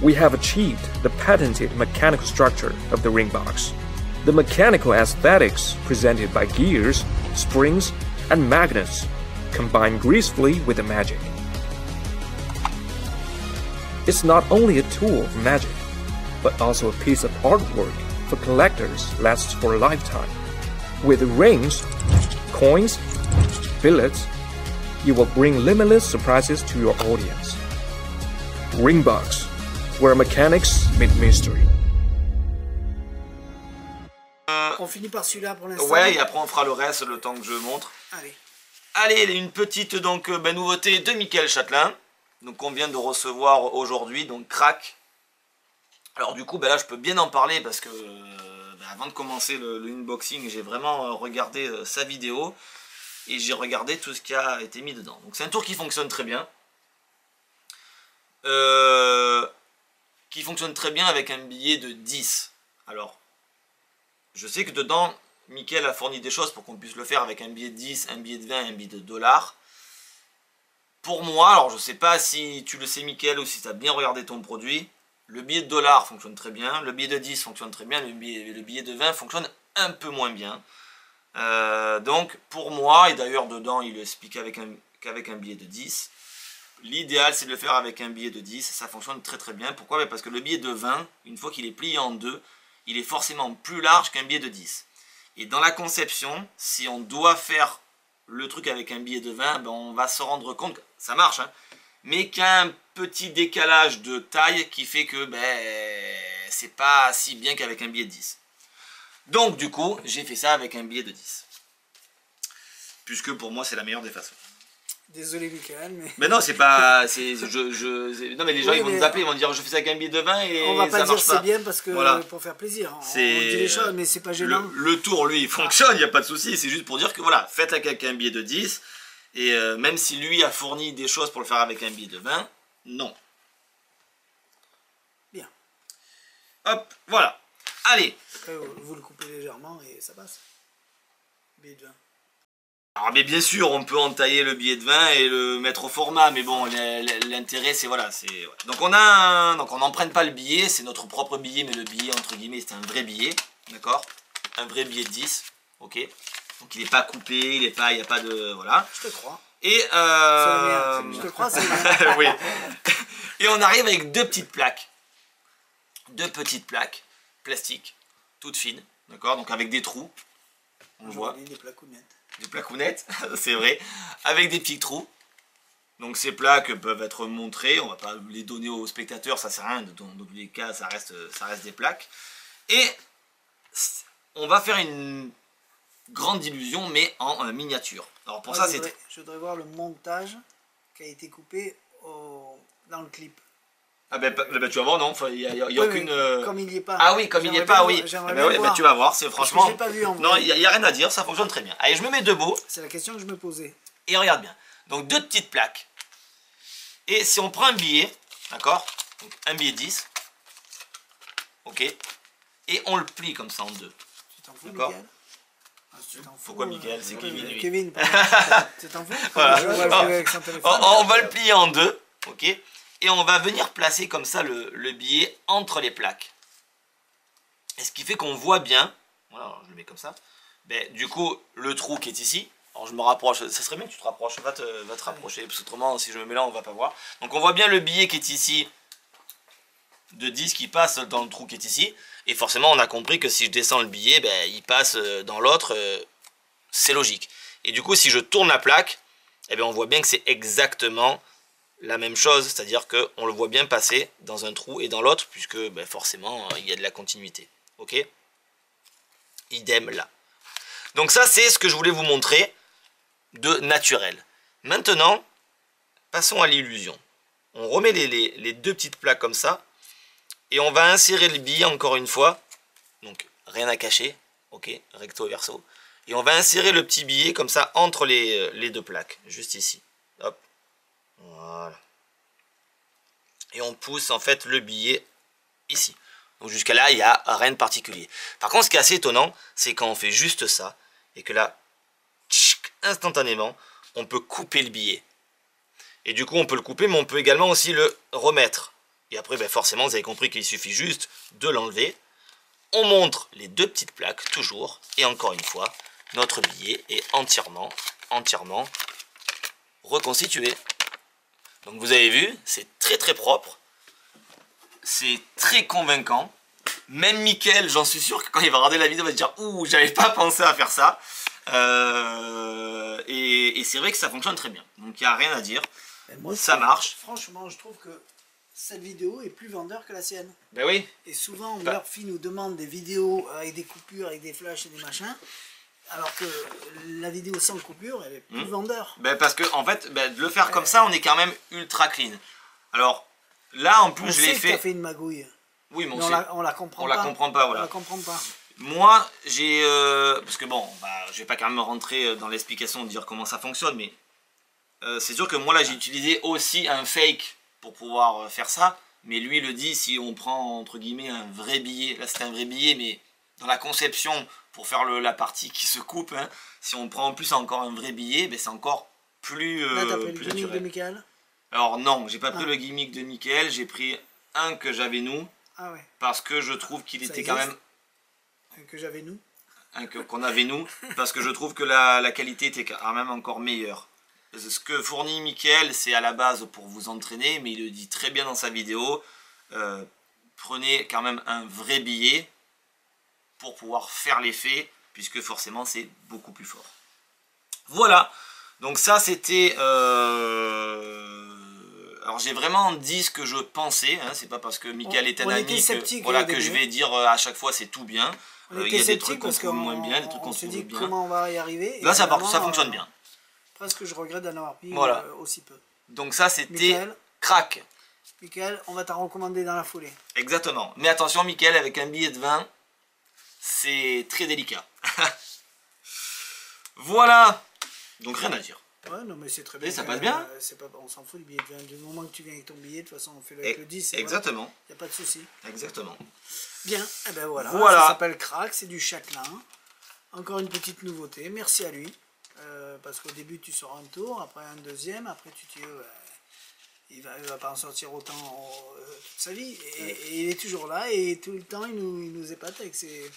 we have achieved the patented mechanical structure of the ring box. The mechanical aesthetics presented by gears, springs, and magnets combine gracefully with the magic. It's not only a tool of magic, but also a piece of artwork for collectors lasts for a lifetime. With rings, coins, billets, you will bring limitless surprises to your audience. Ringbox, where mechanics meet mystery. On finit par celui-là pour l'instant. Ouais, et après on fera le reste le temps que je montre. Allez. Allez, une petite donc, nouveauté de Michael Châtelain. Donc on vient de recevoir aujourd'hui, donc Crack. Alors du coup, là je peux bien en parler parce que avant de commencer le unboxing, j'ai vraiment regardé sa vidéo. et j'ai regardé tout ce qui a été mis dedans. Donc c'est un tour qui fonctionne très bien. Qui fonctionne très bien avec un billet de 10. Alors, je sais que dedans, Mickaël a fourni des choses pour qu'on puisse le faire avec un billet de 10, un billet de 20 et un billet de $. Pour moi, alors je sais pas si tu le sais Mickaël ou si tu as bien regardé ton produit, le billet de $, fonctionne très bien, le billet de 10 fonctionne très bien, le billet de 20 fonctionne un peu moins bien. Donc pour moi, et d'ailleurs dedans il explique qu'avec un billet de 10, l'idéal c'est de le faire avec un billet de 10, ça fonctionne très très bien. Pourquoi? Parce que le billet de 20, une fois qu'il est plié en deux, il est forcément plus large qu'un billet de 10. Et dans la conception, si on doit faire le truc avec un billet de 20, ben on va se rendre compte, ça marche, hein, mais qu'il y a un petit décalage de taille qui fait que c'est pas si bien qu'avec un billet de 10. Donc du coup, j'ai fait ça avec un billet de 10. Puisque pour moi, c'est la meilleure des façons. Désolé Mickaël, mais... Mais non, c'est pas... non mais les gens ils vont nous appeler, ils vont dire je fais ça avec un billet de 20 et on va pas ça dire marche pas. C'est bien parce que voilà. Pour faire plaisir. On dit les choses, mais c'est pas gênant. Le tour, lui, il fonctionne, il n'y a pas de souci. C'est juste pour dire que voilà, faites avec un billet de 10. Et même si lui a fourni des choses pour le faire avec un billet de 20, non. Bien. Hop, voilà. Allez. Après, vous le coupez légèrement et ça passe. Billet de 20. Alors, mais bien sûr, on peut entailler le billet de 20 et le mettre au format, mais bon, l'intérêt, c'est voilà, ouais. Donc on n'emprunte pas le billet, c'est notre propre billet, mais le billet, entre guillemets, c'est un vrai billet, d'accord? Un vrai billet de 10, ok? Donc il n'est pas coupé, il n'y a pas de... Voilà. Je te crois. Et... Je te crois, c'est bien. Oui. Et on arrive avec deux petites plaques. Deux petites plaques, plastiques, toutes fines, d'accord? Donc avec des trous, on le voit. Des placounettes. Des placounettes, c'est vrai, avec des petits trous. Donc ces plaques peuvent être montrées, on va pas les donner aux spectateurs, ça sert à rien, dans tous les cas ça reste des plaques. Et on va faire une grande illusion mais en miniature. Alors pour ça c'est... Je voudrais voir le montage qui a été coupé dans le clip. Ah ben tu vas voir, non, il n'y a aucune... Comme il n'y est pas. Ah oui, comme il n'y est pas, oui. Tu vas voir, c'est franchement... Je l'ai pas vu en vrai. Non, il n'y a rien à dire, ça fonctionne très bien. Allez, je me mets debout. C'est la question que je me posais. Et regarde bien. Donc deux petites plaques. Et si on prend un billet, d'accord? Donc un billet 10. Ok. Et on le plie comme ça en deux. Tu t'en fous, d'accord? Mickaël? Pourquoi Mickaël? C'est Kevin, lui. Kevin, tu t'en fous? Voilà. On va le le plier en deux. Ok. Et on va venir placer comme ça le billet entre les plaques. Et ce qui fait qu'on voit bien, voilà, je le mets comme ça, ben, du coup, le trou qui est ici, alors je me rapproche, ça serait bien que tu te rapproches, va te rapprocher, parce qu'autrement, si je me mets là, on va pas voir. Donc on voit bien le billet qui est ici, de 10 qui passe dans le trou qui est ici, et forcément, on a compris que si je descends le billet, ben, il passe dans l'autre, c'est logique. Et du coup, si je tourne la plaque, eh bien, on voit bien que c'est exactement la même chose, c'est-à-dire qu'on le voit bien passer dans un trou et dans l'autre, puisque ben, forcément il y a de la continuité. Ok? Idem là. Donc ça c'est ce que je voulais vous montrer de naturel. Maintenant, passons à l'illusion. On remet les deux petites plaques comme ça, et on va insérer le billet encore une fois, donc rien à cacher, ok, recto verso, et on va insérer le petit billet comme ça entre les deux plaques, juste ici. Hop. Voilà. Et on pousse en fait le billet ici. Donc jusqu'à là, il n'y a rien de particulier. Par contre, ce qui est assez étonnant, c'est quand on fait juste ça, et que là, tchic, instantanément, on peut couper le billet. Et du coup, on peut le couper, mais on peut également aussi le remettre. Et après, ben forcément, vous avez compris qu'il suffit juste de l'enlever. On montre les deux petites plaques, toujours. Et encore une fois, notre billet est entièrement reconstitué. Donc vous avez vu, c'est très très propre, c'est très convaincant. Même Mickaël, j'en suis sûr que quand il va regarder la vidéo, il va se dire « Ouh, j'avais pas pensé à faire ça ». Et c'est vrai que ça fonctionne très bien. Donc il n'y a rien à dire, moi, ça marche. Franchement, je trouve que cette vidéo est plus vendeur que la sienne. Ben oui. Et souvent, Murphy nous demande des vidéos avec des coupures, avec des flashs et des machins. Alors que la vidéo sans coupure, elle est plus vendeur. Ben parce que en fait, ben, de le faire comme ça, on est quand même ultra clean. Alors là, en plus, je l'ai fait. Fait une magouille. Oui, mais on la comprend pas. On la comprend pas, voilà. On la comprend pas. Moi, j'ai... parce que bon, bah, je vais pas quand même rentrer dans l'explication de dire comment ça fonctionne, mais c'est sûr que moi là j'ai utilisé aussi un fake pour pouvoir faire ça. Mais lui le dit, si on prend entre guillemets un vrai billet, là c'est un vrai billet, mais dans la conception pour faire la partie qui se coupe, hein, si on prend en plus encore un vrai billet, ben, c'est encore plus, là t'as pris le plus gimmick de naturel. Michael? Alors non, j'ai pas pris le gimmick de Michael, j'ai pris un que j'avais nous, parce que je trouve qu'il était quand même... Que j'avais nous qu'on avait nous, parce que je trouve que la qualité était quand même encore meilleure. Ce que fournit Michael, c'est à la base pour vous entraîner, mais il le dit très bien dans sa vidéo, prenez quand même un vrai billet pour pouvoir faire l'effet, puisque forcément c'est beaucoup plus fort. Voilà, donc ça c'était... Alors j'ai vraiment dit ce que je pensais, hein, c'est pas parce que Michael est un ami que, voilà, que je vais dire à chaque fois c'est tout bien. Il y a des trucs qu'on trouve moins bien, des trucs qu'on trouve bien. Comment on va y arriver. Là ça fonctionne bien. Presque je regrette d'en avoir pris aussi peu. Donc ça c'était crack. Michael, on va t'en recommander dans la foulée. Exactement. Mais attention Michael, avec un billet de 20, c'est très délicat. Voilà. Donc rien à dire. Ouais, non, mais c'est très bien. Et ça passe bien. On s'en fout du billet de 20. Du moment que tu viens avec ton billet, de toute façon, on fait avec le 10. Exactement. Il n'y a pas de souci. Exactement. Bien, et ben voilà. Voilà. Ça s'appelle Crack, c'est du châtelain. Encore une petite nouveauté. Merci à lui. Parce qu'au début, tu sors un tour, après un deuxième, après tu te dis, il va pas en sortir autant toute sa vie. Et il est toujours là, et tout le temps, il nous épate avec ses...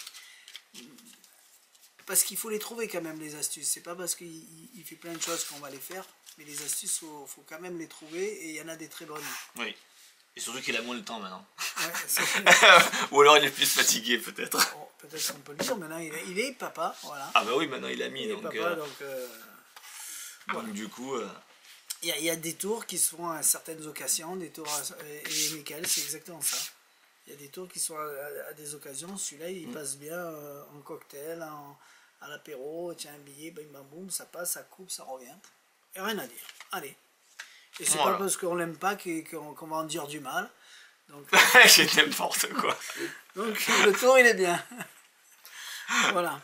Parce qu'il faut les trouver quand même, les astuces. C'est pas parce qu'il fait plein de choses qu'on va les faire, mais les astuces, faut quand même les trouver, et il y en a des très bonnes. Oui. Et surtout qu'il a moins le temps maintenant. Ouais, ou alors il est plus fatigué peut-être. Oh, peut-être qu'on peut le dire, maintenant il est papa, voilà. Ah bah oui, maintenant il a mis, donc... Papa, donc voilà. Du coup... Il y a des tours qui se font à certaines occasions, des tours et Michael, c'est exactement ça. Il y a des tours qui sont à des occasions, celui-là il passe bien en cocktail, à l'apéro, tiens un billet, bim bam boum, ça passe, ça coupe, ça revient. Et rien à dire. Allez. Et c'est pas parce qu'on l'aime pas qu'on va en dire du mal. Donc j'ai n'importe quoi. Donc le tour il est bien. Voilà.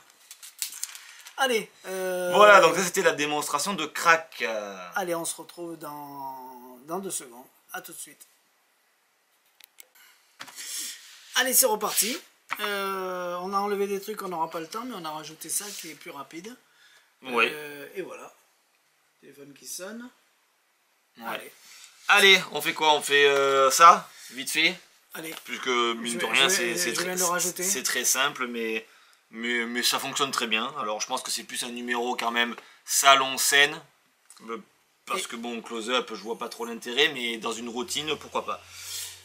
Allez. Voilà, donc ça c'était la démonstration de crack. Allez, on se retrouve dans 2 secondes. A tout de suite. Allez, c'est reparti. On a enlevé des trucs, on n'aura pas le temps, mais on a rajouté ça qui est plus rapide. Oui. Et voilà. Téléphone qui sonne. Ouais. Allez, on fait quoi? On fait ça, vite fait. Allez. Puisque mine de rien, c'est très simple, mais ça fonctionne très bien. Alors je pense que c'est plus un numéro quand même salon-scène. Parce que bon, close-up, je vois pas trop l'intérêt, mais dans une routine, pourquoi pas.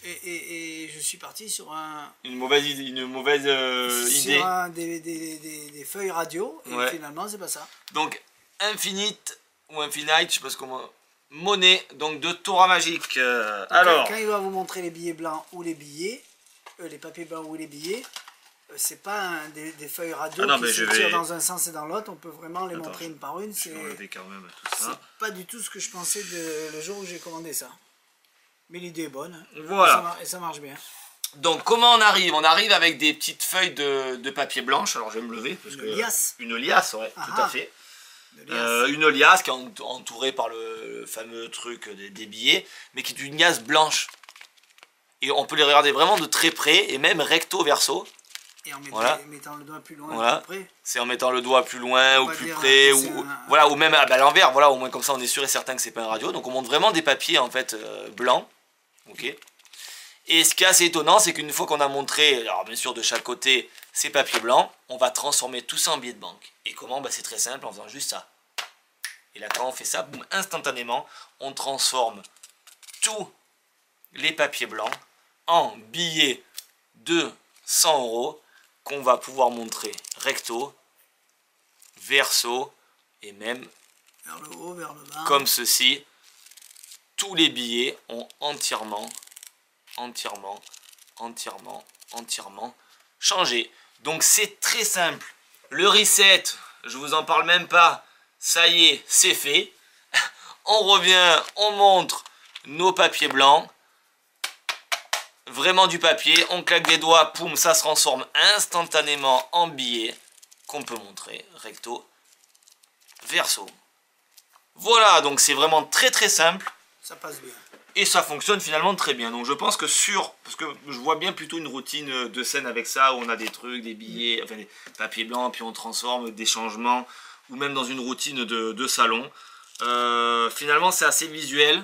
Et je suis parti sur une mauvaise idée. Sur des feuilles radio, et finalement c'est pas ça. Donc Infinite, ou Infinite, je sais pas comment... Monnaie, donc de Torah Magique. Alors... Quand il va vous montrer les billets blancs ou les billets, les papiers blancs ou les billets, c'est pas des feuilles radio qui se tirent dans un sens et dans l'autre, on peut vraiment les montrer une par une. C'est pas du tout ce que je pensais le jour où j'ai commandé ça. Mais l'idée est bonne. Voilà. Et ça marche bien. Donc comment on arrive? On arrive avec des petites feuilles de papier blanche. Alors je vais me lever. Parce une liasse. Une liasse, ouais, tout à fait. Une liasse qui est entourée par le fameux truc des billets, mais qui est une liasse blanche. Et on peut les regarder vraiment de très près, et même recto verso. Et en mettant le doigt plus loin, voilà. Plus près. C'est en mettant le doigt plus loin ou plus près, ou même à l'envers, voilà, au moins comme ça on est sûr et certain que c'est pas un radio. Donc on montre vraiment des papiers en fait blancs. Ok. Et ce qui est assez étonnant, c'est qu'une fois qu'on a montré, alors bien sûr de chaque côté, ces papiers blancs, on va transformer tout ça en billets de banque. Et comment? C'est très simple, en faisant juste ça. Et là quand on fait ça, boum, instantanément, on transforme tous les papiers blancs en billets de 100 € qu'on va pouvoir montrer recto, verso et même vers le haut, vers le bas. Comme ceci. Tous les billets ont entièrement changé. Donc c'est très simple. Le reset, je vous en parle même pas. Ça y est, c'est fait. On revient, on montre nos papiers blancs. vraiment du papier, on claque des doigts, poum, ça se transforme instantanément en billet qu'on peut montrer, recto, verso. Voilà, donc c'est vraiment très très simple. Ça passe bien. Et ça fonctionne finalement très bien. Donc je pense que parce que je vois bien plutôt une routine de scène avec ça, où on a des trucs, des billets, enfin des papiers blancs, puis on transforme des changements, ou même dans une routine de salon. Finalement c'est assez visuel.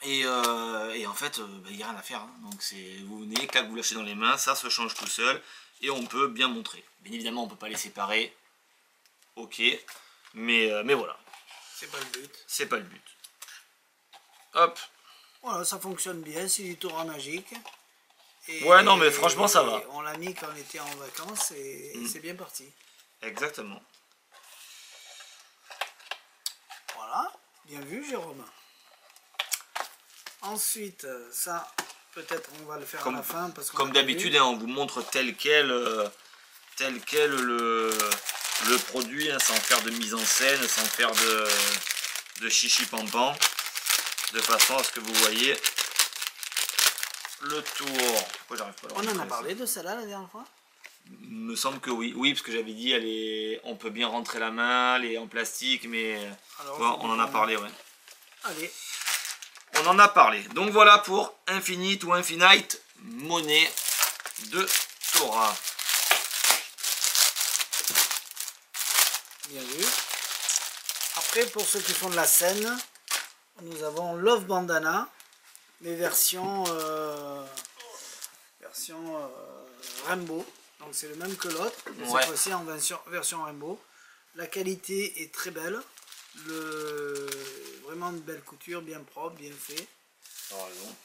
Et en fait, il n'y a rien à faire. Hein. Donc vous venez, clac, vous lâchez dans les mains, ça se change tout seul. Et on peut bien montrer. Bien évidemment, on ne peut pas les séparer. Ok. Mais voilà. C'est pas le but. C'est pas le but. Hop. Voilà, ça fonctionne bien, c'est du tour à magique. Et, ouais, non, mais franchement, ça va. On l'a mis quand on était en vacances et c'est bien parti. Exactement. Voilà, bien vu, Jérôme. Ensuite, ça, peut-être on va le faire à la fin. Parce comme d'habitude, hein, on vous montre tel quel le produit, hein, sans faire de mise en scène, sans faire de chichi pampan. De façon à ce que vous voyez le tour. Pourquoi j'arrive pas à on en a parlé de celle-là la dernière fois? Il me semble que oui. Oui, parce que j'avais dit, on peut bien rentrer la main, elle est en plastique, mais alors, bon, on en a parlé, ouais. Allez. On en a parlé. Donc voilà pour Infinite ou Infinite monnaie de Torah. Bien vu. Après, pour ceux qui font de la scène, nous avons Love Bandana, mais version Rainbow. Donc c'est le même que l'autre, mais cette fois-ci en version Rainbow. La qualité est très belle. Vraiment une belle couture, bien propre, bien fait.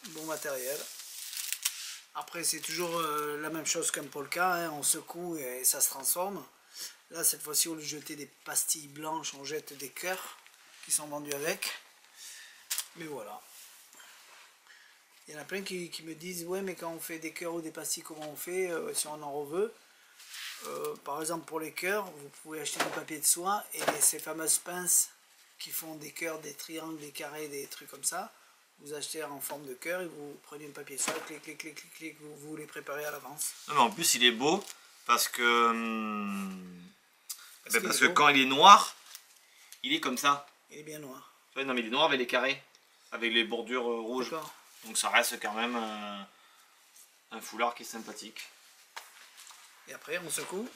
Bon matériel. Après c'est toujours la même chose qu'un polka, hein. On secoue et ça se transforme. Là cette fois-ci au lieu de jeter des pastilles blanches, on jette des cœurs qui sont vendus avec. Mais voilà. Il y en a plein qui me disent ouais mais quand on fait des cœurs ou des pastilles comment on fait si on en reveut. Par exemple pour les cœurs, vous pouvez acheter du papier de soie et ces fameuses pinces qui font des cœurs, des triangles, des carrés, des trucs comme ça. Vous achetez en forme de cœur et vous prenez un papier de soie, clic, clic, clic, clic, clic, vous les préparez à l'avance. Non mais en plus il est beau parce que quand il est noir, il est comme ça. Il est bien noir. Ouais, non mais il est noir avec les carrés, avec les bordures rouges. Donc ça reste quand même un foulard qui est sympathique. Et après on secoue.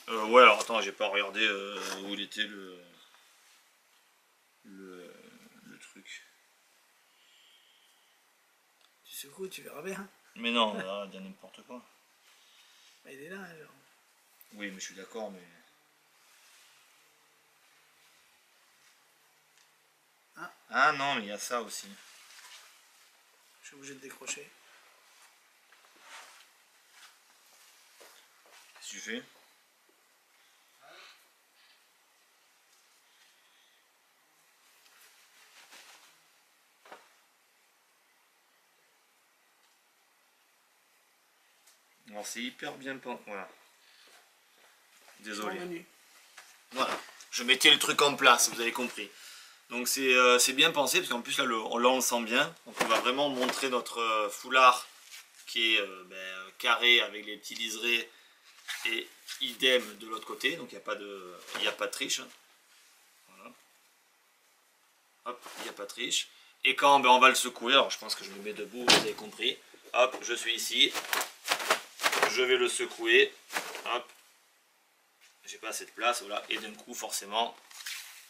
Ouais alors attends, j'ai pas regardé où il était le truc. Tu secoues, tu verras bien. Mais non, là, il y a n'importe quoi. Bah, il est là alors. Oui mais je suis d'accord mais... Ah non mais il y a ça aussi. Je suis obligé de décrocher. Qu'est-ce que tu fais? Alors c'est hyper bien pensé. Voilà. Désolé. Voilà. Je mettais le truc en place, vous avez compris. Donc c'est bien pensé parce qu'en plus là on le sent bien. Donc on va vraiment montrer notre foulard qui est carré avec les petits liserés et idem de l'autre côté. Donc il n'y a pas de triche. Voilà. Hop, il n'y a pas de triche. Et quand on va le secouer, alors je pense que je me mets debout, vous avez compris. Hop, je suis ici. Je vais le secouer. Hop. J'ai pas assez de place, voilà. Et d'un coup, forcément,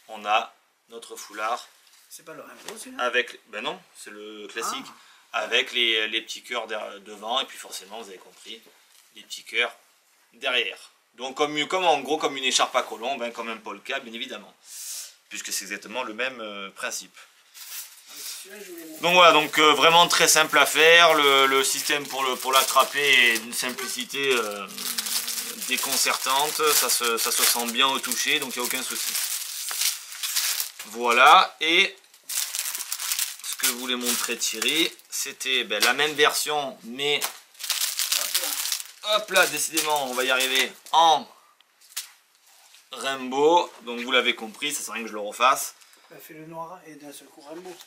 on a notre foulard. C'est pas le Rainbow celui-là? Avec, ben non, c'est le classique. Avec les petits cœurs devant, et puis forcément, vous avez compris, les petits cœurs derrière. Donc comme en gros comme une écharpe à colombe, hein, comme un polka, bien évidemment. Puisque c'est exactement le même principe. Donc voilà, donc vraiment très simple à faire. Le système pour l'attraper est d'une simplicité déconcertante. Ça se sent bien au toucher, donc il n'y a aucun souci. Voilà, et ce que je voulais montrer Thierry, c'était la même version, mais hop là, décidément, on va y arriver en Rainbow. Donc vous l'avez compris, ça sert à rien que je le refasse. Fais le noir et d'un seul coup Rainbow.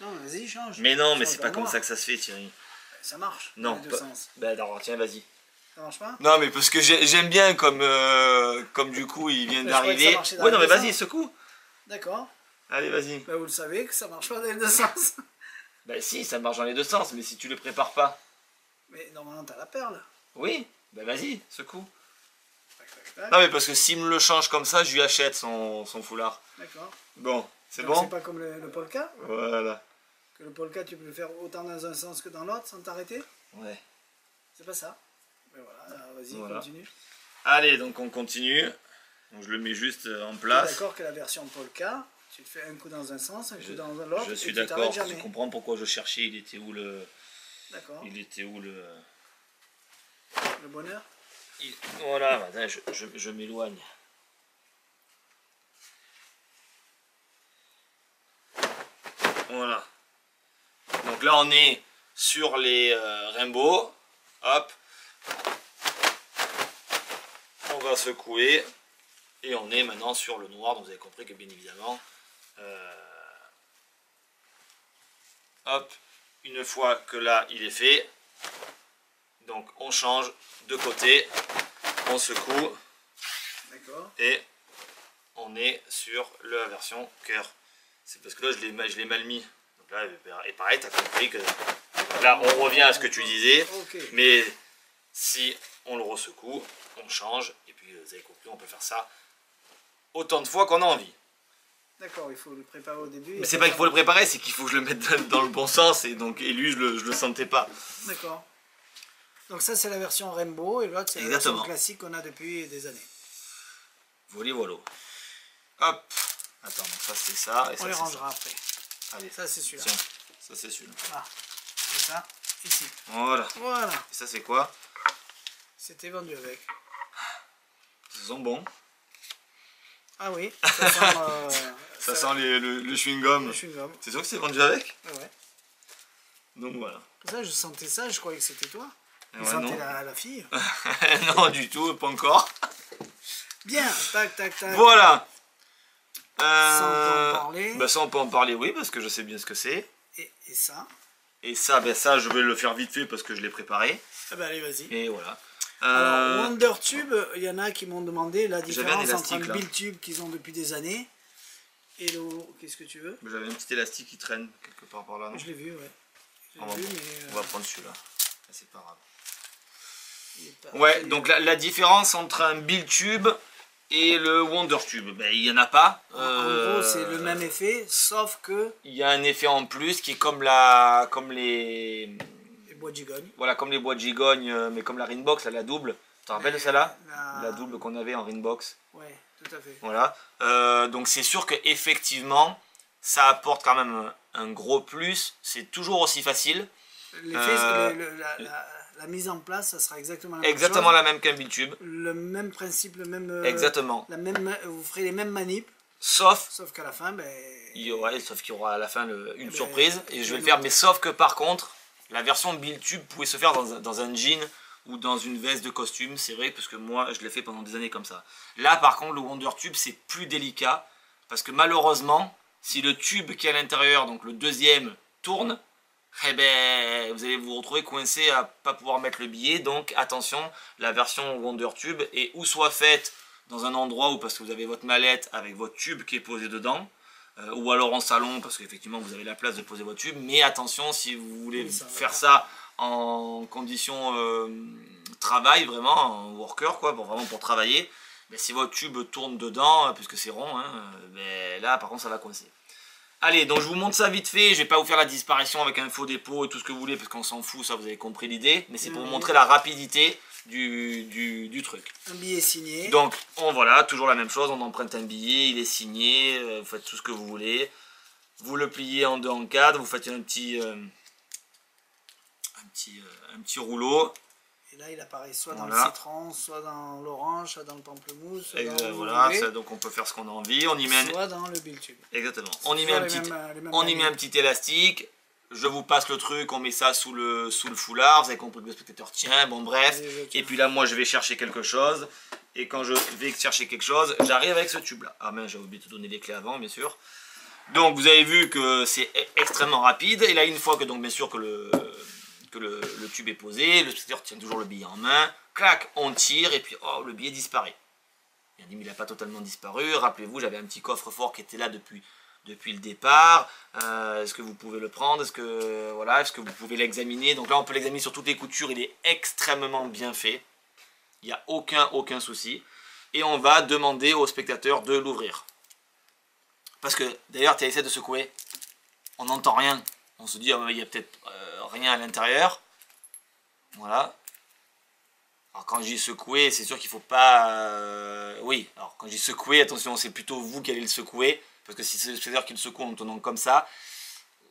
Non, vas-y, change. Mais non, mais c'est pas comme ça que ça se fait, Thierry. Ça marche. Non. Dans les deux sens. Ben alors tiens, vas-y. Ça marche pas? Non, mais parce que j'aime bien comme du coup il vient Mais je croyais que ça d'arriver. marchait dans Ouais, les non, mais deux vas-y, sens. secoue. D'accord. Allez, vas-y. Bah, vous le savez que ça marche pas dans les deux sens. Ben si, ça marche dans les deux sens, mais si tu le prépares pas. Mais normalement, t'as la perle. Oui, ben vas-y, secoue. Tac, tac, tac. Non, mais parce que s'il me le change comme ça, je lui achète son foulard. D'accord. Bon, c'est Donc, bon? C'est pas comme le polka? Voilà. Que le polka, tu peux le faire autant dans un sens que dans l'autre sans t'arrêter? Ouais. C'est pas ça. Mais voilà, vas-y, Voilà. continue. Allez, donc on continue. Donc, je le mets juste en Tu es place. d'accord que la version polka, tu te fais un coup dans un sens, un coup dans l'autre, Je et suis tu t'arrêtes d'accord, jamais. tu comprends pourquoi je cherchais, il était où le... D'accord. Il était où le... Le bonheur. Voilà, attends, je m'éloigne. Voilà. Donc là on est sur les rainbows. Hop. On va secouer. Et on est maintenant sur le noir. Donc vous avez compris que bien évidemment... hop. Une fois que là il est fait. Donc on change de côté. On secoue. D'accord. Et on est sur la version cœur. C'est parce que là je l'ai mal mis. Donc là, et pareil, tu as compris que là on revient à ce que tu disais. Ok. Mais si on le ressecoue, on change. Et puis vous avez compris, on peut faire ça autant de fois qu'on a envie. D'accord, il faut le préparer au début. Mais c'est pas qu'il faut le préparer, c'est qu'il faut que je le mette dans le bon sens. Et donc lui, je le sentais pas. D'accord. Donc ça c'est la version Rainbow et l'autre c'est la version classique qu'on a depuis des années. Voilà, voilà. Hop. Attends, donc ça c'est ça. Et On ça, les c'est rangera ça. après. Allez, Ça c'est celui-là. tiens, ça c'est celui-là. Voilà. Et ça, ici. Voilà. Voilà. Et ça c'est quoi? C'était vendu avec. Ça sent bon. Ah oui, ça sent, Ça sent le chewing-gum. le chewing-gum. C'est sûr que c'est vendu avec? Ouais. Donc voilà. Ça, je sentais ça, je croyais que c'était toi. Je Ouais, sentais non. la fille. Non, du tout, pas encore. Bien, tac, tac, tac. Voilà. Ça, on peut en parler. Bah ça, on peut en parler, oui, parce que je sais bien ce que c'est. Et ça. Et ça, ben ça, je vais le faire vite fait parce que je l'ai préparé. Ah ben allez, vas-y. Et voilà. Alors, WonderTube, il y en a qui m'ont demandé la J'avais un différence entre élastique, un là. Biltube qu'ils ont depuis des années et le... Qu'est-ce que tu veux? J'avais un petit élastique qui traîne quelque part par là, non? Je l'ai vu, ouais. Je On l'ai va, vu, mais... on va prendre celui-là. C'est pas grave. il est pas- Ouais, donc la différence entre un Biltube et le WonderTube, ben, il n'y en a pas. En gros, c'est le même effet, sauf que Il y a un effet en plus qui est comme les les bois de gigogne. voilà, comme les boîtes gigogne, mais comme la Ringbox, là, la double. Tu te rappelles de celle-là? La double qu'on avait en Ringbox. Ouais, tout à fait. Voilà. Donc c'est sûr que effectivement, ça apporte quand même un gros plus. C'est toujours aussi facile. L'effet, la mise en place, ça sera exactement la même Exactement chose. la même qu'un Biltube. Le même principe, le même... Exactement. vous ferez les mêmes manips, Sauf sauf qu'à la fin, ben... sauf qu'il y aura à la fin une ben, surprise. Et je vais le une faire. autre. Mais sauf que par contre, la version Biltube pouvait se faire dans un jean ou dans une veste de costume. C'est vrai, parce que moi, je l'ai fait pendant des années comme ça. Là, par contre, le WonderTube, c'est plus délicat. Parce que malheureusement, si le tube qui est à l'intérieur, donc le deuxième, tourne, eh ben, vous allez vous retrouver coincé à pas pouvoir mettre le billet. Donc attention, la version WonderTube est ou soit faite dans un endroit où parce que vous avez votre mallette avec votre tube qui est posé dedans, ou alors en salon parce qu'effectivement vous avez la place de poser votre tube. Mais attention, si vous voulez faire ça en condition travail, vraiment en worker quoi, vraiment pour travailler, ben, si votre tube tourne dedans, puisque c'est rond, hein, ben, là par contre ça va coincer. Allez, donc je vous montre ça vite fait, je vais pas vous faire la disparition avec un faux dépôt et tout ce que vous voulez parce qu'on s'en fout, ça vous avez compris l'idée, mais c'est pour vous montrer la rapidité du truc. Un billet signé. Donc voilà, toujours la même chose, on emprunte un billet, il est signé, vous faites tout ce que vous voulez, vous le pliez en deux en quatre, vous faites un petit rouleau. Et là, il apparaît soit dans Voilà. le citron, soit dans l'orange, soit dans le pamplemousse, soit Et dans voilà, le ça, donc on peut faire ce qu'on a envie, on y met soit dans le Biltube. exactement, on y met Toujours un les petit, mêmes- les mêmes on y met un petit élastique. Je vous passe le truc, on met ça sous le foulard, vous avez compris que le spectateur tient, bon bref. Allez, je tiens. Et puis là, moi je vais chercher quelque chose. Et quand je vais chercher quelque chose, j'arrive avec ce tube là. Ah mince, j'ai oublié de te donner les clés avant, bien sûr. Donc vous avez vu que c'est extrêmement rapide. Et là, une fois que, donc bien sûr, que que le tube est posé, le spectateur tient toujours le billet en main, clac, on tire, et puis oh, le billet disparaît. Il a dit, mais il n'a pas totalement disparu, rappelez-vous, j'avais un petit coffre-fort qui était là depuis le départ, est-ce que vous pouvez le prendre, est-ce que vous pouvez l'examiner? Donc là, on peut l'examiner sur toutes les coutures, il est extrêmement bien fait, il n'y a aucun souci, et on va demander au spectateur de l'ouvrir. Parce que, d'ailleurs, tu essaies de secouer, on n'entend rien, on se dit, oh, il y a peut-être rien à l'intérieur, voilà. Alors quand je dis secouer, c'est sûr qu'il ne faut pas... oui, alors quand je dis secouer, attention, c'est plutôt vous qui allez le secouer, parce que si c'est le spectateur qui le secoue en tenant comme ça,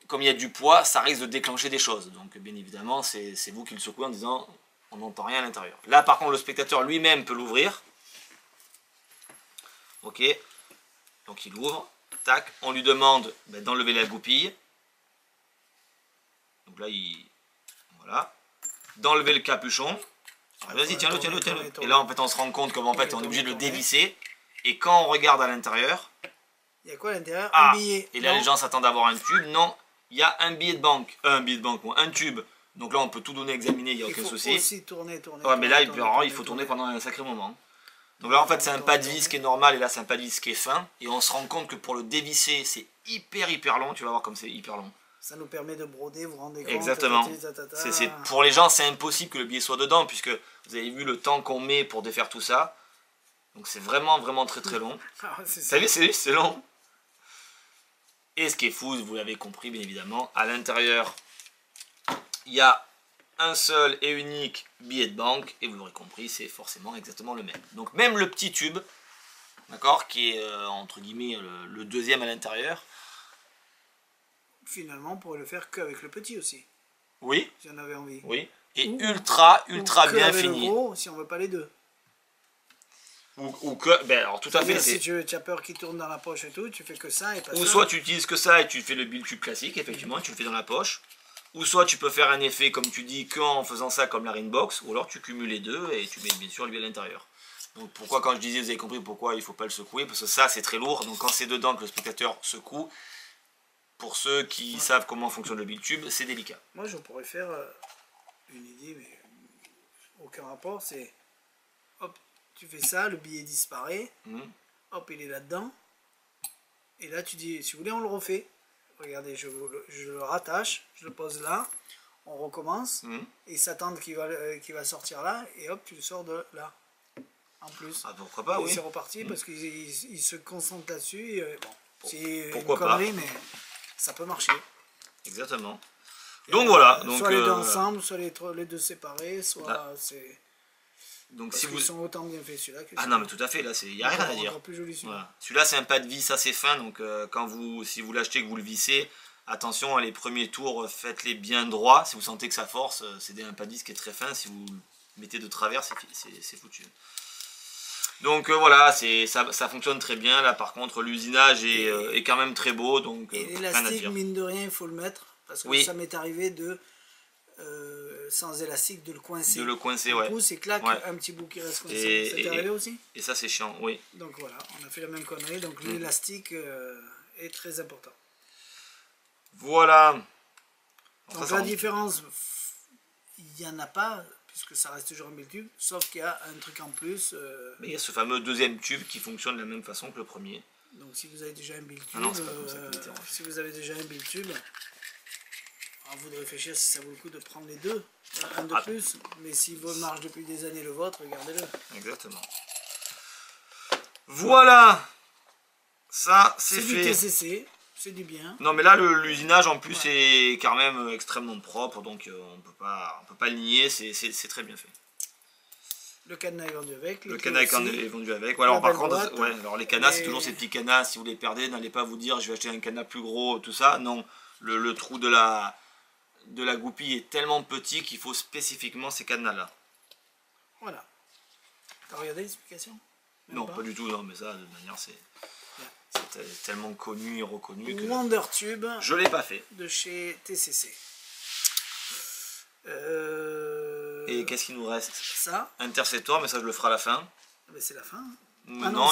comme il y a du poids, ça risque de déclencher des choses. Donc bien évidemment, c'est vous qui le secouez en disant, on n'entend rien à l'intérieur. Là par contre, le spectateur lui-même peut l'ouvrir. Ok, donc il ouvre, tac, on lui demande d'enlever la goupille. Donc là, voilà, d'enlever le capuchon. Vas-y, tiens-le. Et là, en fait, on se rend compte qu'en fait, on est obligé de le dévisser. Et quand on regarde à l'intérieur... Il y a quoi à l'intérieur? Ah, un billet. Et là, les gens s'attendent à avoir un tube. Non, il y a un billet de banque. Un tube. Donc là, on peut tout donner, examiner, il n'y a aucun souci. Il faut aussi tourner. Ouais, mais là, il faut tourner pendant un sacré moment. Donc là, en fait, c'est un pas de vis qui est normal. Et là, c'est un pas de vis qui est fin. Et on se rend compte que pour le dévisser, c'est hyper long. Tu vas voir comme c'est hyper long. Ça nous permet de broder, vous vous rendez compte? Exactement. Pour les gens, c'est impossible que le billet soit dedans, puisque vous avez vu le temps qu'on met pour défaire tout ça. Donc c'est vraiment très long. C'est long. Et ce qui est fou, vous l'avez compris bien évidemment, à l'intérieur, il y a un seul et unique billet de banque, et vous l'aurez compris, c'est forcément exactement le même. Donc même le petit tube, d'accord, qui est entre guillemets le deuxième à l'intérieur, finalement, on pourrait le faire qu'avec le petit aussi. Oui. Si on avait envie. Oui. Et ultra bien fini. Le gros, si on veut pas les deux. Ou que, alors tout à fait. Si tu as peur qu'il tourne dans la poche et tout, tu fais que ça et pas ça. Ou soit tu utilises que ça et tu fais le bill tube classique, effectivement, tu le fais dans la poche. Ou soit tu peux faire un effet, comme tu dis, qu'en faisant ça comme la Ringbox, ou alors tu cumules les deux et tu mets bien sûr lui à l'intérieur. Donc pourquoi, quand je disais, vous avez compris pourquoi il ne faut pas le secouer, parce que ça c'est très lourd, donc quand c'est dedans que le spectateur secoue, pour ceux qui savent comment fonctionne le bill tube, c'est délicat. Moi je pourrais faire une idée, mais aucun rapport, c'est hop, tu fais ça, le billet disparaît, hop, il est là-dedans, et là tu dis, si vous voulez on le refait, regardez, je le rattache, je le pose là, on recommence, et s'attendre qu'il va sortir là, et hop, tu le sors de là, en plus. Ah, pourquoi pas, et oui. c'est reparti, parce qu'il se concentre là-dessus, bon, c'est une pourquoi connerie, mais ça peut marcher. Exactement. Donc voilà. Donc, soit les deux ensemble, soit les deux séparés, soit c'est... Donc parce si vous sont autant bien faits celui-là que ah non mais tout à fait, là il n'y a rien à dire. Voilà. Celui-là c'est un pas de vis assez fin, donc si vous l'achetez que vous le vissez, attention, les premiers tours faites-les bien droits. Si vous sentez que ça force, c'est un pas de vis qui est très fin. Si vous le mettez de travers, c'est foutu. Donc voilà, ça fonctionne très bien. Là par contre l'usinage est quand même très beau, donc et l'élastique, mine de rien, il faut le mettre, parce que ça m'est arrivé de sans élastique de le coincer. De le coincer, un pouce et clac, un petit bout qui reste coincé. Ça t'est arrivé aussi? Et ça c'est chiant, oui. Donc voilà, on a fait la même connerie, donc l'élastique est très important. Voilà. Donc la différence, il n'y en a pas, puisque ça reste toujours un bill tube, sauf qu'il y a un truc en plus. Mais il y a ce fameux deuxième tube qui fonctionne de la même façon que le premier. Donc si vous avez déjà un bill tube, si vous avez déjà un bill tube, à vous de réfléchir si ça vaut le coup de prendre les deux, un de plus, mais si vous marche depuis des années le vôtre, regardez-le. Exactement. Voilà, ça c'est fait. C'est du TCC, c'est du bien. Non mais là l'usinage en plus est quand même extrêmement propre, donc on peut pas le nier, c'est très bien fait. Le cadenas est vendu avec. Le cadenas est vendu avec. Voilà, alors, par contre, alors les cadenas, c'est toujours ces petits cadenas. Si vous les perdez, n'allez pas vous dire je vais acheter un cadenas plus gros, tout ça. Non, le trou de la goupille est tellement petit qu'il faut spécifiquement ces cadenas-là. Voilà. T'as regardé l'explication? Non, pas du tout. Non, mais ça, de manière, c'est tellement connu et reconnu que... WonderTube. Je l'ai pas fait. De chez TCC. Et qu'est-ce qu'il nous reste? Ça. Interceptor, mais ça je le ferai à la fin. Mais c'est la fin. Non,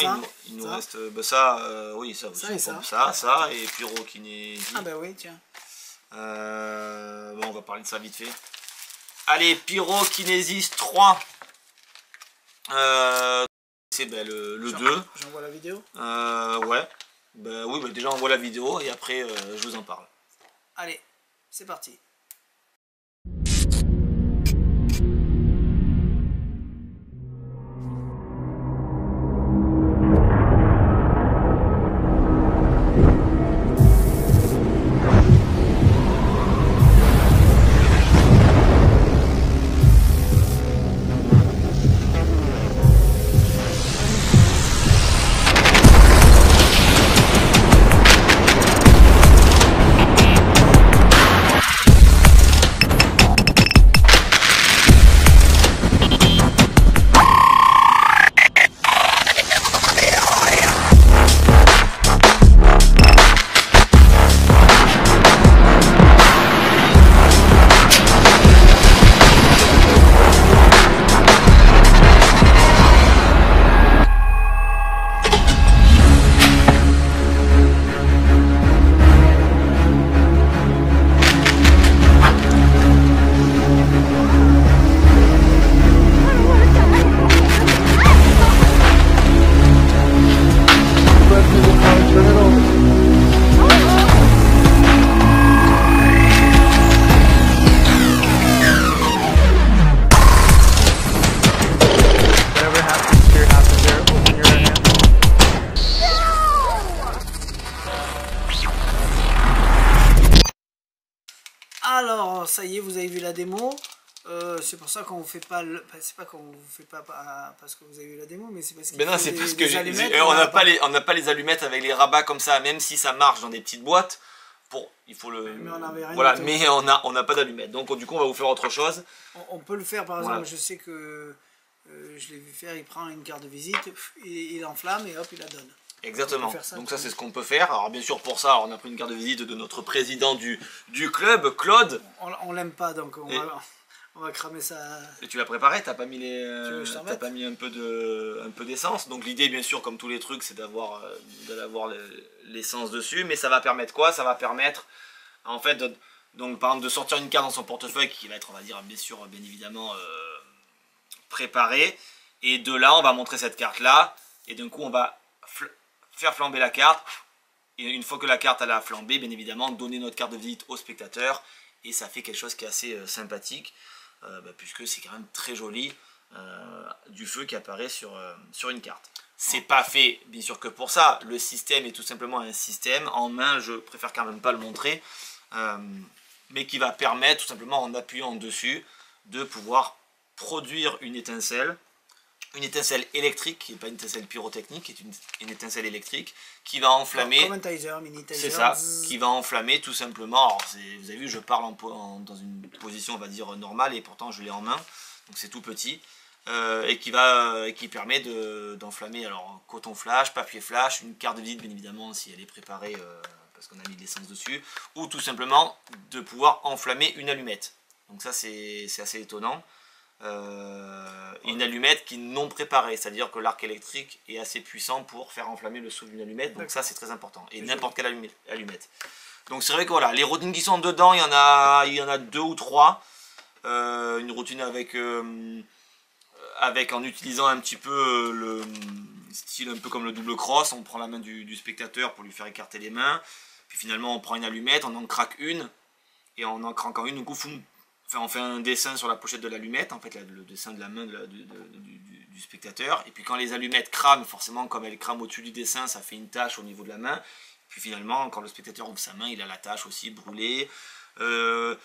il nous reste ça, oui, ça aussi. Ça, et Pyro qui n'est... Ah bah oui, tiens. Bon, on va parler de ça vite fait. Allez, Pyrokinesis 3. C'est le 2. J'envoie la vidéo. Ouais. Ben oui, déjà on voit la vidéo et après je vous en parle. Allez, c'est parti. Alors, ça y est, vous avez vu la démo. C'est pour ça qu'on vous fait pas le... C'est pas qu'on vous fait pas parce que vous avez vu la démo, mais c'est parce qu'il Mais non, faut c'est parce que allumettes, on n'a pas les allumettes avec les rabats comme ça, même si ça marche dans des petites boîtes. Il faut le... Mais on avait rien voilà, du tout. mais on n'a pas d'allumettes. Donc du coup, on va vous faire autre chose. On peut le faire, par exemple, Voilà. je sais que je l'ai vu faire, il prend une carte de visite, il enflamme et hop, il la donne. Exactement. On peut faire ça, Donc tout. ça, c'est ce qu'on peut faire. Alors bien sûr, pour ça, on a pris une carte de visite de notre président du club, Claude. On l'aime pas, donc Et- on va cramer ça. Et tu l'as préparé, t'as pas mis veux que je t'en t'as mette pas mis un peu d'essence. Donc l'idée, bien sûr, comme tous les trucs, c'est d'avoir l'essence dessus. Mais ça va permettre quoi? Ça va permettre, en fait, donc par exemple, de sortir une carte dans son portefeuille qui va être, on va dire, bien sûr, bien évidemment préparée. Et de là, on va montrer cette carte-là. Et d'un coup, on va faire flamber la carte. Et une fois que la carte elle a flambé, bien évidemment, donner notre carte de visite au spectateur. Et ça fait quelque chose qui est assez sympathique. Puisque c'est quand même très joli du feu qui apparaît sur une carte. C'est pas fait bien sûr que pour ça, le système est tout simplement un système en main, je préfère quand même pas le montrer, mais qui va permettre tout simplement en appuyant dessus de pouvoir produire une étincelle électrique, qui n'est pas une étincelle pyrotechnique, qui est une étincelle électrique qui va enflammer. Comme un taser, mini taser. C'est ça, Zzz. qui va enflammer tout simplement. Alors, vous avez vu, je parle dans une position, on va dire, normale, et pourtant je l'ai en main, donc c'est tout petit, et qui permet d'enflammer, alors, coton flash, papier flash, une carte de visite, bien évidemment, si elle est préparée, parce qu'on a mis de l'essence dessus, ou tout simplement de pouvoir enflammer une allumette. Donc ça, c'est assez étonnant. Une allumette qui est non préparée, c'est-à-dire que l'arc électrique est assez puissant pour faire enflammer le souffle d'une allumette, donc ça c'est très important, et n'importe quelle allumette. Donc c'est vrai que voilà, les routines qui sont dedans, il y en a 2 ou 3. Une routine avec en utilisant un petit peu le style un peu comme le double cross, on prend la main du spectateur pour lui faire écarter les mains, puis finalement on prend une allumette, on en craque une, et en craquant une, du coup on fait un dessin sur la pochette de l'allumette, en fait le dessin de la main du spectateur, et puis quand les allumettes crament, forcément comme elles crament au-dessus du dessin, ça fait une tache au niveau de la main, puis finalement quand le spectateur ouvre sa main, il a la tache aussi brûlée. Parce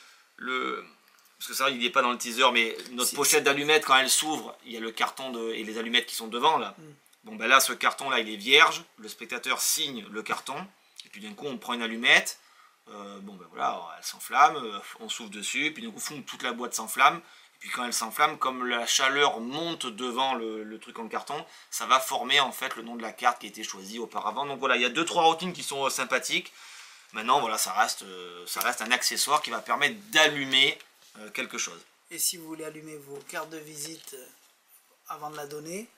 que ça il n'est pas dans le teaser, mais notre pochette d'allumettes, quand elle s'ouvre, il y a le carton et les allumettes qui sont devant là. Bon ben là, ce carton là il est vierge, le spectateur signe le carton, et puis d'un coup on prend une allumette. Voilà, elle s'enflamme, on souffle dessus, et puis du coup toute la boîte s'enflamme, et puis quand elle s'enflamme, comme la chaleur monte devant le truc en carton, ça va former en fait le nom de la carte qui a été choisie auparavant. Donc voilà, il y a 2-3 routines qui sont sympathiques. Maintenant voilà, ça reste un accessoire qui va permettre d'allumer quelque chose. Et si vous voulez allumer vos cartes de visite avant de la donner,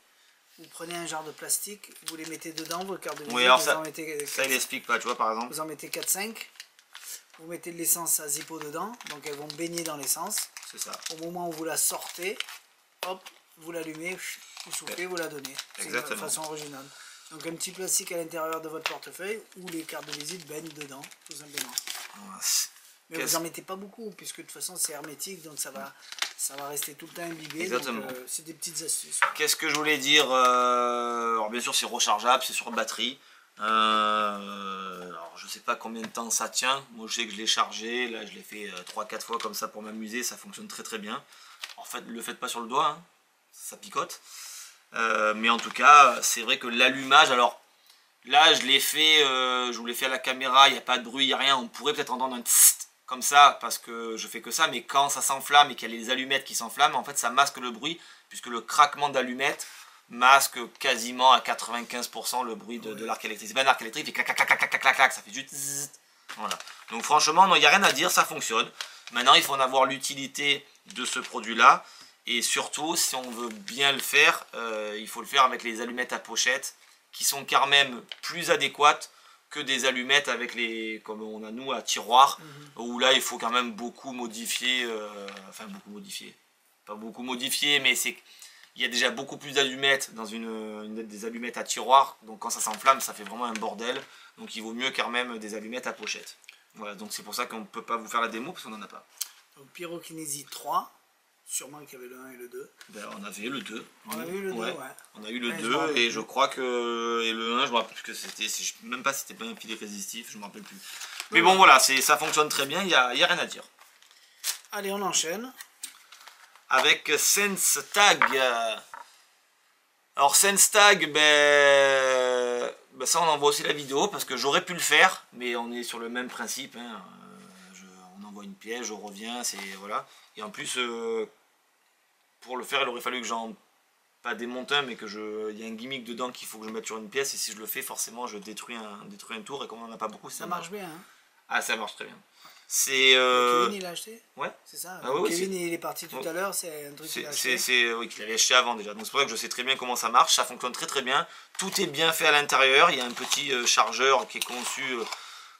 vous prenez un genre de plastique, vous les mettez dedans, vos cartes de visite, Oui, alors vous ça, en mettez ça il explique pas, tu vois, par exemple. Vous en mettez 4-5. vous mettez de l'essence à Zippo dedans, donc elles vont baigner dans l'essence. C'est ça. Au moment où vous la sortez, hop, vous l'allumez, vous soufflez, vous la donnez. C'est de façon originale. Donc un petit plastique à l'intérieur de votre portefeuille où les cartes de visite baignent dedans, tout simplement. Mais vous n'en mettez pas beaucoup, puisque de toute façon c'est hermétique, donc ça va rester tout le temps imbibé. Exactement. Donc c'est des petites astuces. Qu'est-ce que je voulais dire alors bien sûr c'est rechargeable, c'est sur batterie. Alors je sais pas combien de temps ça tient. Moi je sais que je l'ai chargé, là je l'ai fait 3-4 fois comme ça pour m'amuser, ça fonctionne très très bien. En fait, ne le faites pas sur le doigt, hein. Ça picote. Mais en tout cas, c'est vrai que l'allumage, alors là je l'ai fait, je vous l'ai fait à la caméra, il n'y a pas de bruit, il n'y a rien. On pourrait peut-être entendre un tss comme ça parce que je fais que ça, mais quand ça s'enflamme et qu'il y a les allumettes qui s'enflamment, en fait ça masque le bruit, puisque le craquement d'allumettes masque quasiment à 95% le bruit de l'arc électrique. C'est pas un arc électrique, il fait clac clac clac clac clac clac, ça fait juste zzz. Voilà. Donc franchement, non, il n'y a rien à dire, ça fonctionne. Maintenant, il faut en avoir l'utilité de ce produit-là. Et surtout, si on veut bien le faire, il faut le faire avec les allumettes à pochette, qui sont quand même plus adéquates que des allumettes avec les, comme on a nous, à tiroir, où là, il faut quand même beaucoup modifier, enfin beaucoup modifier, pas beaucoup modifier, mais c'est... Il y a déjà beaucoup plus d'allumettes dans des allumettes à tiroir, donc quand ça s'enflamme, ça fait vraiment un bordel. Donc il vaut mieux quand même des allumettes à pochette. Voilà, donc c'est pour ça qu'on ne peut pas vous faire la démo, parce qu'on n'en a pas. Donc Pyrokinésie 3, sûrement qu'il y avait le 1 et le 2. Ben, on avait le 2. On a eu le 2, ouais. On a eu le 2, et je crois que et le 1, je me rappelle plus que c'était, même pas si c'était pas un filet résistif, je me rappelle plus. Mais bon voilà, ça fonctionne très bien, il y a rien à dire. Allez, on enchaîne. Avec SenseTag. Alors SenseTag, ben ça on envoie aussi la vidéo parce que j'aurais pu le faire, mais on est sur le même principe. Hein. On envoie une pièce, je reviens, c'est voilà. Et en plus, pour le faire, il aurait fallu que j'en pas démonte un, mais que il y a un gimmick dedans qu'il faut que je mette sur une pièce. Et si je le fais, forcément, je détruis un tour. Et comme on n'en a pas beaucoup, ça marche bien. Hein. Ah, ça marche très bien. C'est Kevin il l'a acheté. Ouais. C'est ça. Ah, ouais, Kevin il est parti tout à l'heure, c'est un truc qu'il a acheté. Oui, qu'il avait acheté avant déjà. Donc c'est pour ça que je sais très bien comment ça marche. Ça fonctionne très très bien. Tout est bien fait à l'intérieur. Il y a un petit chargeur qui est conçu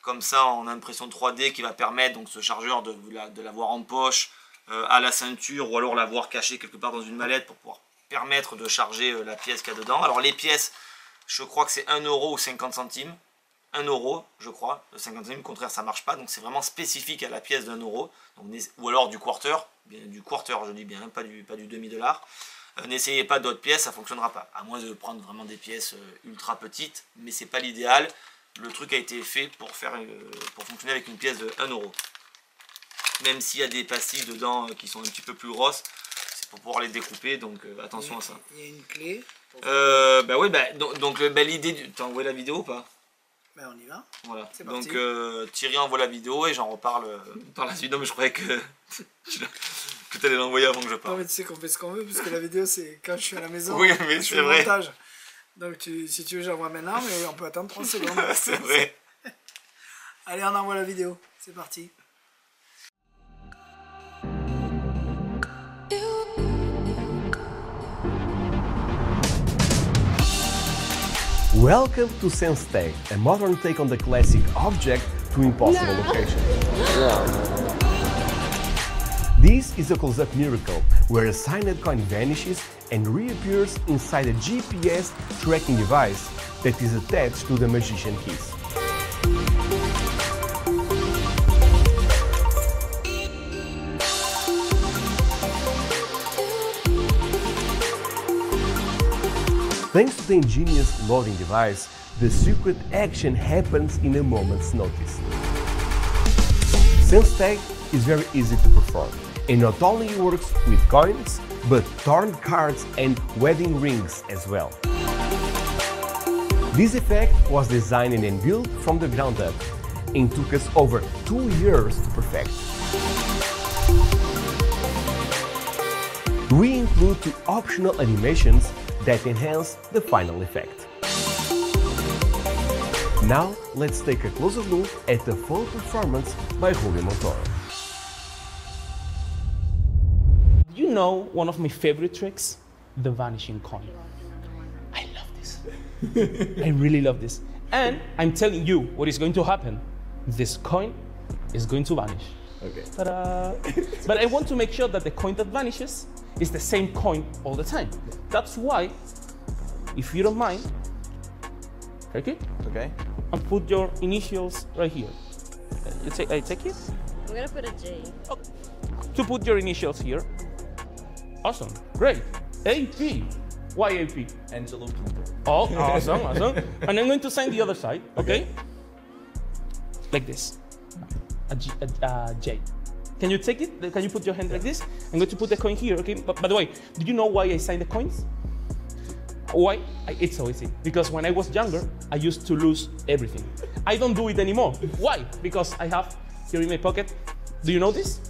comme ça en impression 3D qui va permettre donc ce chargeur de l'avoir en poche, à la ceinture, ou alors l'avoir caché quelque part dans une mallette pour pouvoir permettre de charger la pièce qu'il y a dedans. Alors les pièces, je crois que c'est 1 € ou 50 centimes. 1 €, je crois, le 50 centimes, au contraire ça marche pas, donc c'est vraiment spécifique à la pièce d'1 €, ou alors du quarter, je dis bien, pas du demi-dollar. N'essayez pas d'autres pièces, ça fonctionnera pas, à moins de prendre vraiment des pièces ultra petites, mais c'est pas l'idéal. Le truc a été fait pour fonctionner avec une pièce de 1 €. Même s'il y a des pastilles dedans qui sont un petit peu plus grosses, c'est pour pouvoir les découper, donc attention à ça. Il y a une clé. Bah oui, donc l'idée du... T'as envoyé la vidéo ou pas? Ben on y va. Voilà. Donc Thierry envoie la vidéo et j'en reparle par la suite. Non mais je croyais que tu allais l'envoyer avant que je parle. Non mais tu sais qu'on fait ce qu'on veut puisque la vidéo c'est quand je suis à la maison. Oui mais c'est vrai. Montage. Donc si tu veux j'envoie maintenant mais on peut attendre 30 secondes. C'est vrai. Allez on envoie la vidéo. C'est parti. Welcome to SenseTag, a modern take on the classic object to impossible location. This is a close-up miracle, where a signed coin vanishes and reappears inside a GPS tracking device that is attached to the magician keys. Thanks to the ingenious loading device, the secret action happens in a moment's notice. SenseTag is very easy to perform, and not only works with coins, but torn cards and wedding rings as well. This effect was designed and built from the ground up, and took us over 2 years to perfect. We include 2 optional animations that enhance the final effect. Now let's take a closer look at the full performance by Julio Montoro. You know one of my favorite tricks? The vanishing coin. I love this. I really love this. And I'm telling you what is going to happen. This coin it's going to vanish. Okay. Ta-da! But I want to make sure that the coin that vanishes is the same coin all the time. That's why, if you don't mind, take it. Okay. And put your initials right here. I take it? I'm gonna put a J. Oh, to put your initials here. Awesome, great. AP. Why AP? Angelo Pinto. Oh, awesome, awesome. And I'm going to sign the other side, okay? Like this, a J. Can you take it? Can you put your hand like this? I'm going to put the coin here, okay? But by the way, do you know why I sign the coins? Why? It's so easy. Because when I was younger, I used to lose everything. I don't do it anymore. Why? Because I have here in my pocket. Do you know this?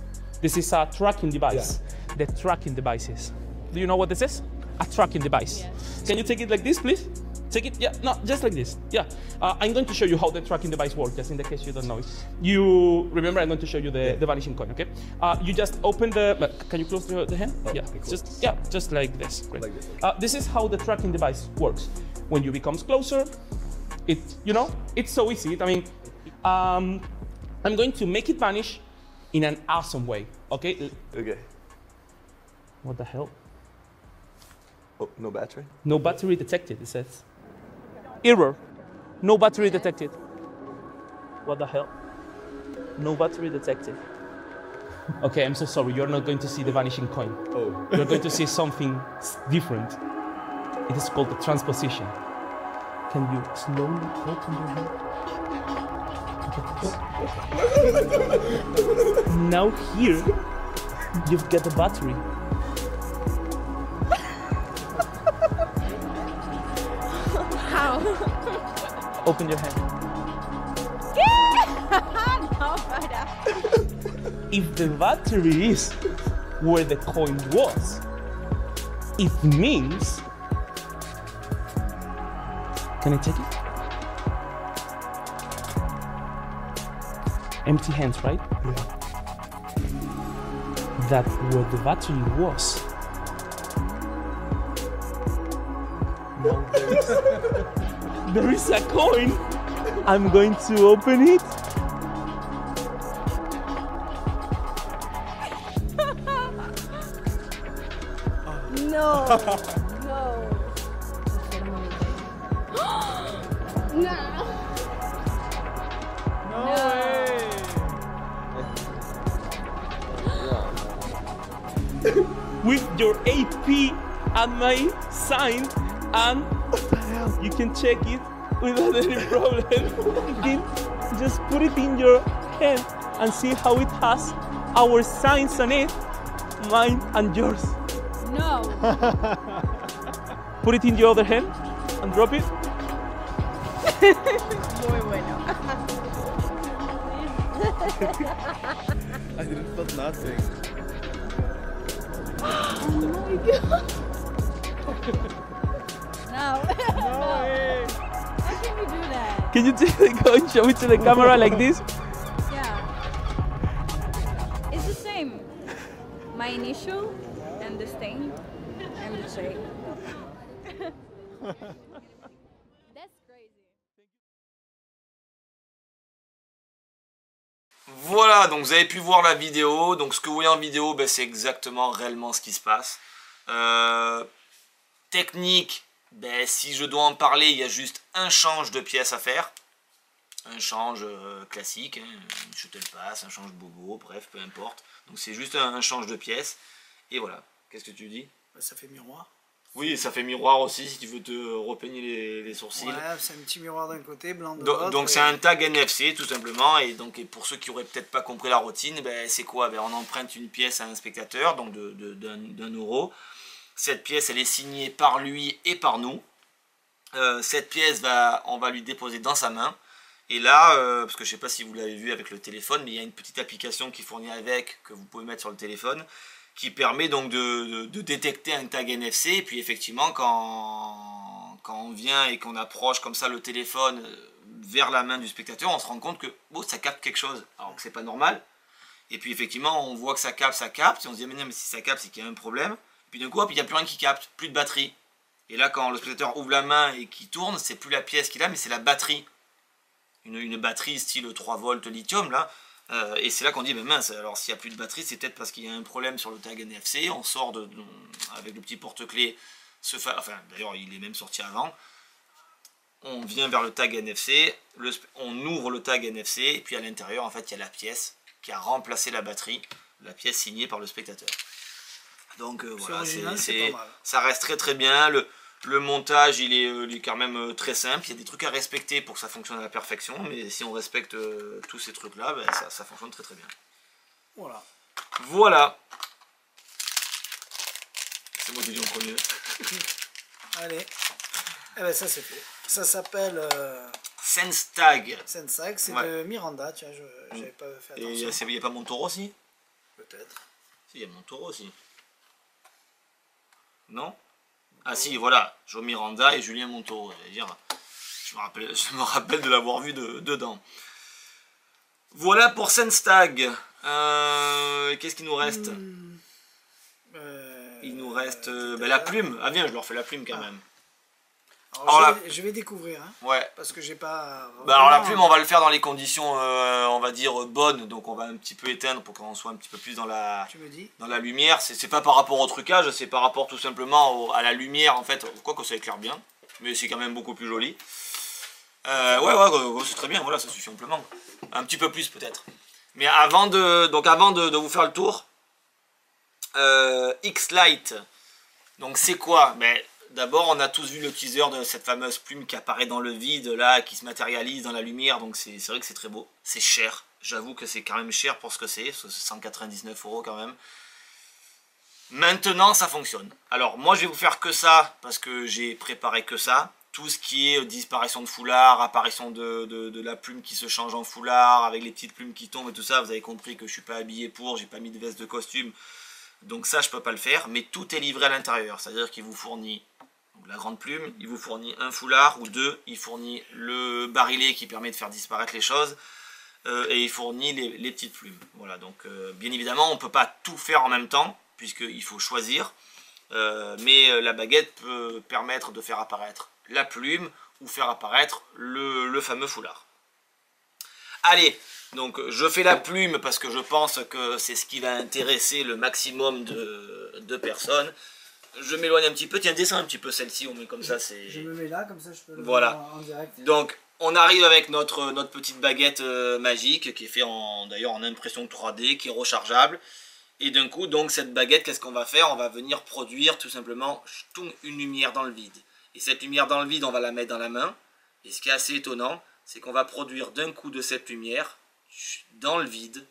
This is a tracking device. Yeah. The tracking devices. Do you know what this is? A tracking device. Yes. Can you take it like this, please? Take it, yeah, no, just like this, yeah. I'm going to show you how the tracking device works, just in the case you don't know it. You remember, I'm going to show you the vanishing coin, okay? You just open the, can you close the hand? Oh, yeah, okay, cool. Just like this. Great. Like this. This is how the tracking device works. When you become closer, it's so easy. I mean, I'm going to make it vanish in an awesome way, okay? Okay. What the hell? Oh, no battery? No battery detected, it says. Error. No battery detected. What the hell? No battery detected. Okay, I'm so sorry. You're not going to see the vanishing coin. Oh. You're going to see something different. It is called the transposition. Can you slowly open your hand? Okay. Now here, you've got the battery. How? Open your hand. No, if the battery is where the coin was, it means... Can I take it? Empty hands, right? Yeah. That where the battery was. Now there is a coin. I'm going to open it. No. No. No way. With your AP and my sign, and you can check it without any problem. Then just put it in your hand and see how it has our signs on it, mine and yours. No. Put it in your other hand and drop it. Muy bueno. I didn't feel nothing. Oh my god. No. No way. How can you do that? Can you take the coin, show it to the camera like this? Yeah. It's the same. My initial and the stain and the shape. That's crazy. Voilà, donc vous avez pu voir la vidéo. Donc ce que vous voyez en vidéo, ben, c'est exactement réellement ce qui se passe. Technique, ben, si je dois en parler, il y a juste un change de pièce à faire. Un change classique, hein, une shuttle pass, un change bobo, bref, peu importe. Donc c'est juste un change de pièce. Et voilà, qu'est-ce que tu dis? Ça fait miroir. Oui, ça fait miroir aussi si tu veux te repeigner les sourcils. Ouais, c'est un petit miroir d'un côté, blanc de l'autre. Donc c'est un tag NFC tout simplement. Et donc pour ceux qui auraient peut-être pas compris la routine, ben, c'est quoi? Ben, on emprunte une pièce à un spectateur, donc d'un euro. Cette pièce, elle est signée par lui et par nous. Cette pièce, on va lui déposer dans sa main. Et là, parce que je ne sais pas si vous l'avez vu avec le téléphone, mais il y a une petite application qui fournit avec, que vous pouvez mettre sur le téléphone, qui permet donc de détecter un tag NFC. Et puis effectivement, quand on vient et qu'on approche comme ça le téléphone vers la main du spectateur, on se rend compte que ça capte quelque chose, alors que c'est pas normal. Et puis effectivement, on voit que ça capte, et on se dit, mais non, mais si ça capte, c'est qu'il y a un problème. Et puis d'un coup, il n'y a plus rien qui capte, plus de batterie. Et là, quand le spectateur ouvre la main et qu'il tourne, c'est plus la pièce qu'il a, mais c'est la batterie. Une batterie style 3 volts lithium, là, Et c'est là qu'on dit, mais mince, alors s'il n'y a plus de batterie, c'est peut-être parce qu'il y a un problème sur le tag NFC. On sort avec le petit porte-clés, enfin d'ailleurs il est même sorti avant. On vient vers le tag NFC, on ouvre le tag NFC, et puis à l'intérieur, en fait, il y a la pièce qui a remplacé la batterie, la pièce signée par le spectateur. Donc voilà, ça reste très très bien. Le montage, il est quand même très simple. Il y a des trucs à respecter pour que ça fonctionne à la perfection, mais si on respecte tous ces trucs-là, ben, ça fonctionne très très bien. Voilà. Voilà. C'est moi qui dis en premier. Allez. Eh ben ça c'est fait. Ça s'appelle SenseTag. SenseTag, c'est de Miranda, tu vois, j'avais pas fait attention. Et il n'y a pas Montoro aussi? Peut-être. Si, il y a Montoro aussi. Non? Ah si, voilà, Joe Miranda et Julien Montoro. Je me rappelle de l'avoir vu dedans. Voilà pour SenseTag. Qu'est-ce qu'il nous reste? Il nous reste la plume. Ah viens, je leur fais la plume quand même. Alors, je vais découvrir, hein, ouais. Parce que j'ai pas... alors la plume, on va le faire dans les conditions, on va dire, bonnes. Donc on va un petit peu éteindre pour qu'on soit un petit peu plus dans la lumière. C'est pas par rapport au trucage, c'est par rapport tout simplement à la lumière, en fait. Quoique ça éclaire bien, mais c'est quand même beaucoup plus joli. Ouais, c'est très bien, voilà, ça suffit amplement. Un petit peu plus peut-être. Mais avant de vous faire le tour, X-Lite, donc c'est quoi? D'abord, on a tous vu le teaser de cette fameuse plume qui apparaît dans le vide, là, qui se matérialise dans la lumière, donc c'est vrai que c'est très beau. C'est cher, j'avoue que c'est quand même cher pour ce que c'est 199 € quand même. Maintenant, ça fonctionne. Alors, moi, je vais vous faire que ça, parce que j'ai préparé que ça. Tout ce qui est disparition de foulard, apparition de la plume qui se change en foulard, avec les petites plumes qui tombent et tout ça, vous avez compris que je suis pas habillé pour, j'ai pas mis de veste de costume. Donc ça, je peux pas le faire, mais tout est livré à l'intérieur. C'est-à-dire qu'il vous fournit la grande plume, il vous fournit un foulard ou deux, il fournit le barillet qui permet de faire disparaître les choses, et il fournit les petites plumes. Voilà, donc bien évidemment, on ne peut pas tout faire en même temps, puisqu'il faut choisir, mais la baguette peut permettre de faire apparaître la plume ou faire apparaître le fameux foulard. Allez, donc je fais la plume parce que je pense que c'est ce qui va intéresser le maximum de personnes. Je m'éloigne un petit peu, tiens, descends un petit peu celle-ci, on met comme ça, c'est... Je me mets là, comme ça je peux le voir en direct. Donc, on arrive avec notre petite baguette magique, qui est faite d'ailleurs en impression 3D, qui est rechargeable. Et d'un coup, donc, cette baguette, qu'est-ce qu'on va faire? On va venir produire tout simplement une lumière dans le vide. Et cette lumière dans le vide, on va la mettre dans la main. Et ce qui est assez étonnant, c'est qu'on va produire d'un coup de cette lumière, dans le vide,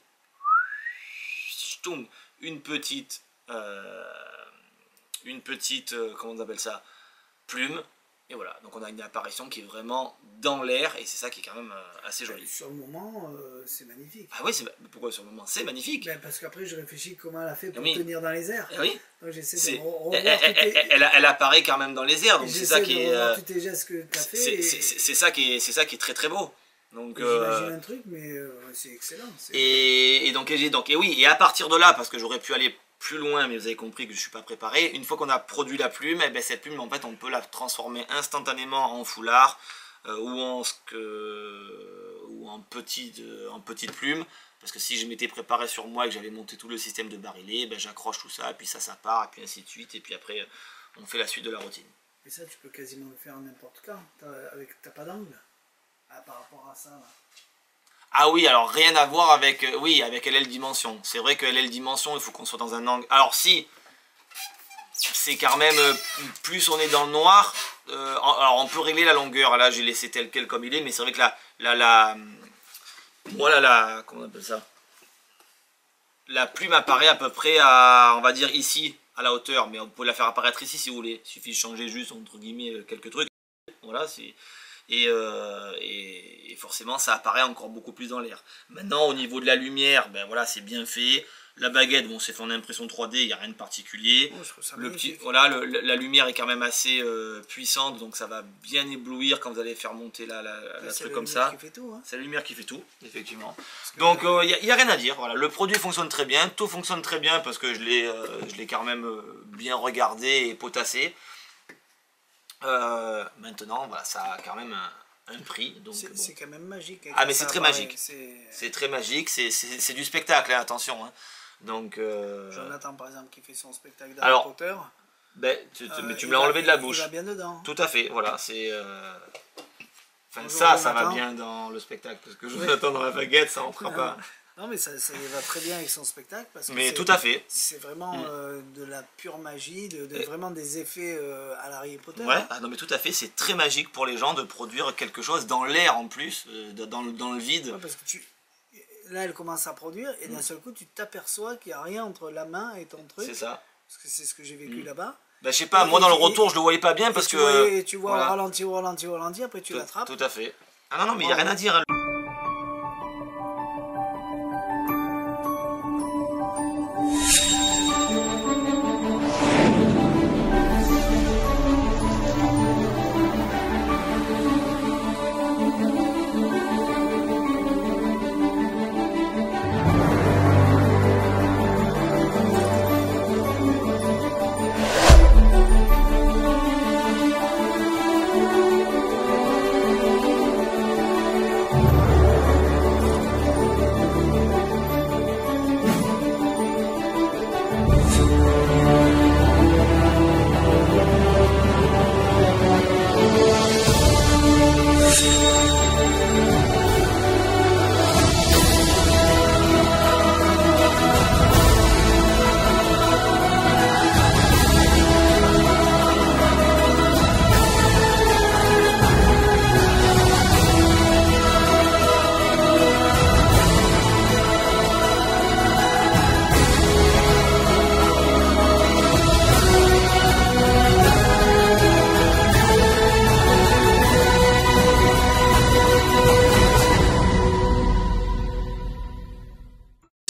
une petite, comment on appelle ça, plume. Et voilà, donc on a une apparition qui est vraiment dans l'air, et c'est ça qui est quand même assez joli. Sur le moment, c'est magnifique. Ah oui, pourquoi sur le moment? C'est magnifique. Parce qu'après, je réfléchis comment elle a fait pour tenir dans les airs. Oui. Donc j'essaie de revoir elle apparaît quand même dans les airs, donc c'est ça qui est... tous tes gestes que tu as fait. C'est ça qui est très très beau. J'imagine un truc, mais c'est excellent. Et oui, et à partir de là, parce que j'aurais pu aller plus loin, mais vous avez compris que je ne suis pas préparé, une fois qu'on a produit la plume, et bien cette plume, en fait, on peut la transformer instantanément en foulard ou en petite plume, parce que si je m'étais préparé sur moi et que j'avais monté tout le système de barillet, ben, j'accroche tout ça, et puis ça part, et puis ainsi de suite, et puis après, on fait la suite de la routine. Et ça, tu peux quasiment le faire n'importe quand, t'as pas d'angle par rapport à ça, là. Ah oui, alors rien à voir avec LL Dimension. C'est vrai que LL Dimension, il faut qu'on soit dans un angle... Alors si, c'est quand même, plus on est dans le noir, alors on peut régler la longueur, là j'ai laissé tel quel comme il est, mais c'est vrai que comment on appelle ça? La plume apparaît à peu près à, on va dire ici, à la hauteur, mais on peut la faire apparaître ici si vous voulez. Il suffit de changer juste, entre guillemets, quelques trucs. Voilà, c'est... Et forcément ça apparaît encore beaucoup plus dans l'air. Maintenant au niveau de la lumière, ben voilà, c'est bien fait. La baguette, bon, c'est fait en impression 3D, il n'y a rien de particulier. La lumière est quand même assez puissante, donc ça va bien éblouir quand vous allez faire monter la truc comme ça. C'est la lumière qui fait tout, effectivement. Donc il n'y a rien à dire. Voilà. Le produit fonctionne très bien, tout fonctionne très bien parce que je l'ai quand même bien regardé et potassé. Maintenant, voilà, ça a quand même un prix. Donc bon. C'est quand même magique. Hein, Ah mais ça c'est très apparaît, magique. C'est très magique, c'est du spectacle, hein, attention. Hein. Donc, Jonathan par exemple qui fait son spectacle Alors, d'Harry Potter. Ben, mais tu me l'as enlevé de la bouche. Il va bien dedans. Tout à fait, voilà, c'est... Enfin, Bonjour, ça va Jonathan. bien dans le spectacle, parce que Jonathan dans la baguette, ça rentrera pas. Non mais ça va très bien avec son spectacle. Parce que Mais tout à fait. C'est vraiment de la pure magie, vraiment des effets à la Harry Potter. Ouais, ah non mais tout à fait, c'est très magique pour les gens de produire quelque chose dans l'air en plus, dans le vide. Ouais, parce que là elle commence à produire et d'un seul coup tu t'aperçois qu'il n'y a rien entre la main et ton truc. C'est ça. Parce que c'est ce que j'ai vécu là-bas. Ben, je sais pas, moi dans le retour je le voyais pas bien parce que... Tu vois voilà. au ralenti, après tu l'attrapes. Tout à fait. Ah non, mais il n'y a rien à dire. Hein.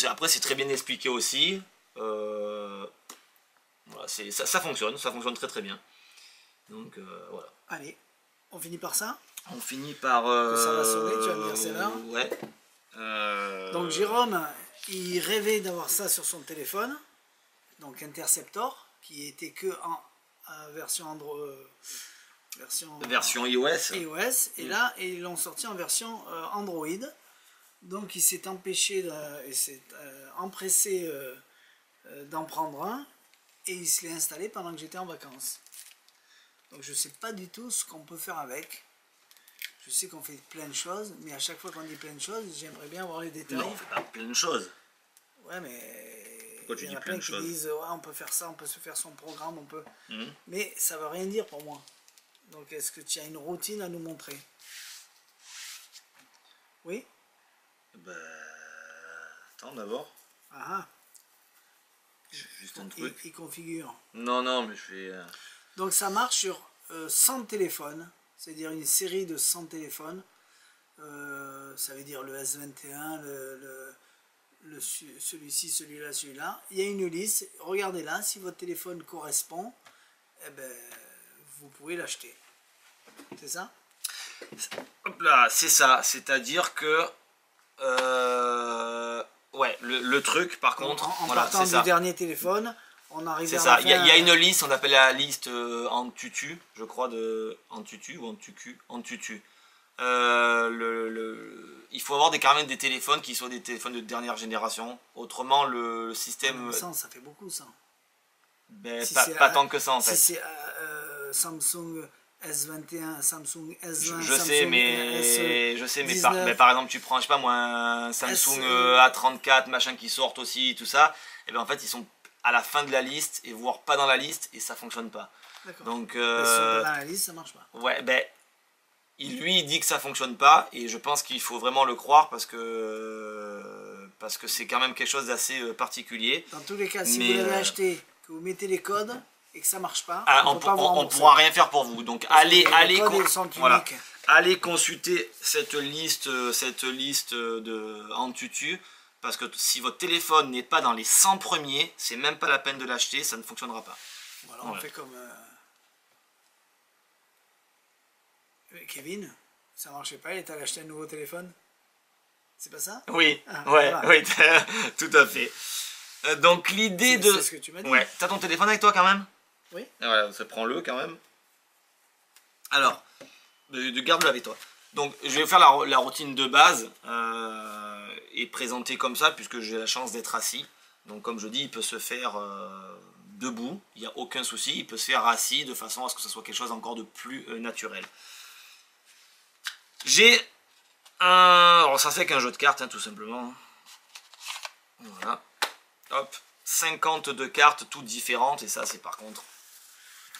Après c'est très bien expliqué aussi. Voilà, ça fonctionne très très bien. Donc voilà. Allez, on finit par ça. On finit par... ça va sonner, tu vas me dire c'est l'heure. Ouais. Donc Jérôme, il rêvait d'avoir ça sur son téléphone. Donc Interceptor, qui était que en version Android... version iOS. iOS. Et là, ils l'ont sorti en version Android. Donc il s'est empressé d'en prendre un et il se l'est installé pendant que j'étais en vacances. Donc je ne sais pas du tout ce qu'on peut faire avec. Je sais qu'on fait plein de choses, mais à chaque fois qu'on dit plein de choses, j'aimerais bien avoir les détails. Non, on fait pas plein de choses. Ouais, mais Pourquoi tu il y dis en a plein plein de qui choses disent ouais, on peut faire ça, on peut se faire son programme, on peut. Mais ça ne veut rien dire pour moi. Donc est-ce que tu as une routine à nous montrer? Oui? Bah... Attends d'abord. Ah ah. Juste un truc. Il configure. Non, mais je vais... Donc ça marche sur 100 téléphones, c'est-à-dire une série de 100 téléphones. Ça veut dire le S21, celui-ci, celui-là, celui-là. Il y a une liste, regardez là, si votre téléphone correspond, eh ben, vous pouvez l'acheter. C'est ça? Hop là, c'est ça, c'est-à-dire que... ouais, le truc par contre... En voilà, partant du ça. dernier téléphone, on arrive C'est à ça, la il y a fin, une liste, on appelle la liste en tutu, je crois, en tutu ou en tucu, en tutu. Il faut avoir quand même des téléphones qui soient des téléphones de dernière génération, autrement le système... Ça fait beaucoup ça. Ben, Si pas tant que ça en fait. Si c'est Samsung S21, Samsung S20, Je sais, mais S19, par exemple, tu prends, je sais pas moi, un Samsung A34, machin qui sortent aussi, tout ça, et bien en fait, ils sont à la fin de la liste, et voire pas dans la liste, et ça fonctionne pas. Donc, mais si on est dans la liste, ça marche pas. Ouais, ben, il dit que ça fonctionne pas, et je pense qu'il faut vraiment le croire, parce que c'est quand même quelque chose d'assez particulier. Dans tous les cas, si vous l'avez acheté, que vous mettez les codes, et que ça marche pas, on pourra rien faire pour vous. Donc allez consulter cette liste en tutu, parce que si votre téléphone n'est pas dans les 100 premiers, c'est même pas la peine de l'acheter, ça ne fonctionnera pas. Voilà, on fait comme Kevin, ça marchait pas, il est allé acheter un nouveau téléphone. C'est pas ça? Oui, voilà. oui, tout à fait. Donc l'idée de... C'est ce que tu m'as dit. Ouais, t'as ton téléphone avec toi quand même? Oui. Voilà, ça prend-le quand même. Alors, garde-le avec toi. Donc je vais faire la routine de base et présenter comme ça puisque j'ai la chance d'être assis. Donc comme je dis, il peut se faire debout, il n'y a aucun souci. Il peut se faire assis de façon à ce que ce soit quelque chose encore de plus naturel. J'ai un... Alors ça c'est qu'un jeu de cartes hein, tout simplement. Voilà. Hop. 52 cartes toutes différentes et ça c'est par contre...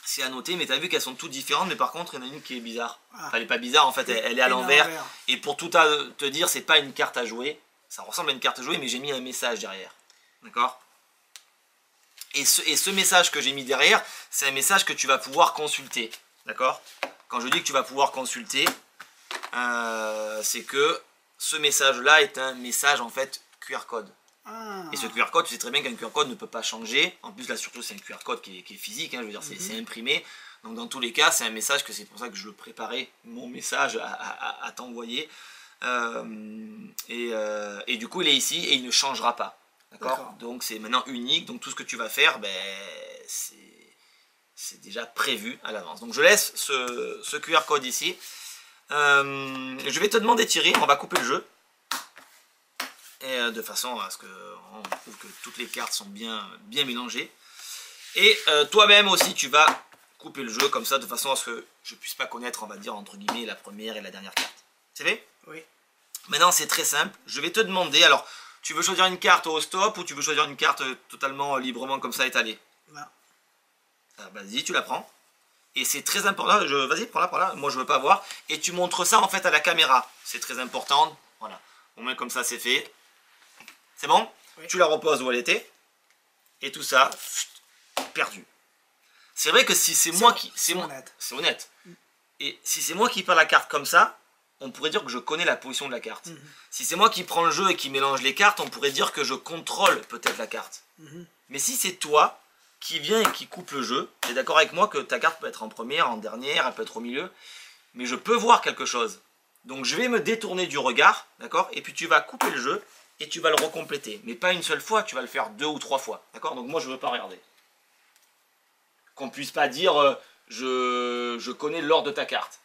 C'est à noter, mais tu as vu qu'elles sont toutes différentes, mais par contre, il y en a une qui est bizarre. Enfin, elle n'est pas bizarre, en fait, elle est à l'envers. Et pour tout te dire, c'est pas une carte à jouer. Ça ressemble à une carte à jouer, mais j'ai mis un message derrière. D'accord ? Et ce message que j'ai mis derrière, c'est un message que tu vas pouvoir consulter. D'accord ? Quand je dis que tu vas pouvoir consulter, c'est que ce message-là est un message, en fait, QR code. Et ce QR code, tu sais très bien qu'un QR code ne peut pas changer. En plus, là, surtout, c'est un QR code qui est physique. Hein, je veux dire, c'est imprimé. Donc, dans tous les cas, c'est un message que c'est pour ça que je le préparais, mon message à t'envoyer. Et du coup, il est ici et il ne changera pas. D'accord ? Donc, c'est maintenant unique. Donc, tout ce que tu vas faire, ben, c'est déjà prévu à l'avance. Donc, je laisse ce QR code ici. Je vais te demander, Thierry, on va couper le jeu. Et de façon à ce qu'on trouve que toutes les cartes sont bien mélangées. Et toi-même aussi, tu vas couper le jeu comme ça, de façon à ce que je ne puisse pas connaître, on va dire, entre guillemets, la première et la dernière carte. C'est fait ? Oui. Maintenant, c'est très simple. Je vais te demander, alors, tu veux choisir une carte au stop ou tu veux choisir une carte totalement librement comme ça étalée ? Voilà. Vas-y, tu la prends. Et c'est très important. Vas-y, prends-la. Moi, je veux pas voir. Et tu montres ça, en fait, à la caméra. C'est très important. Voilà. Au moins, comme ça, c'est fait. C'est bon ? Oui. Tu la reposes où elle était. Et tout ça, perdu. C'est vrai que si c'est moi qui... C'est honnête. Et si c'est moi qui perds la carte comme ça, on pourrait dire que je connais la position de la carte. Si c'est moi qui prends le jeu et qui mélange les cartes, on pourrait dire que je contrôle peut-être la carte. Mais si c'est toi qui viens et qui coupe le jeu, tu es d'accord avec moi que ta carte peut être en première, en dernière, elle peut être au milieu, mais je peux voir quelque chose. Donc je vais me détourner du regard, d'accord ? Et puis tu vas couper le jeu. Et tu vas le recompléter. Mais pas une seule fois, tu vas le faire 2 ou 3 fois. D'accord ? Donc moi, je ne veux pas regarder. Qu'on puisse pas dire je connais l'ordre de ta carte.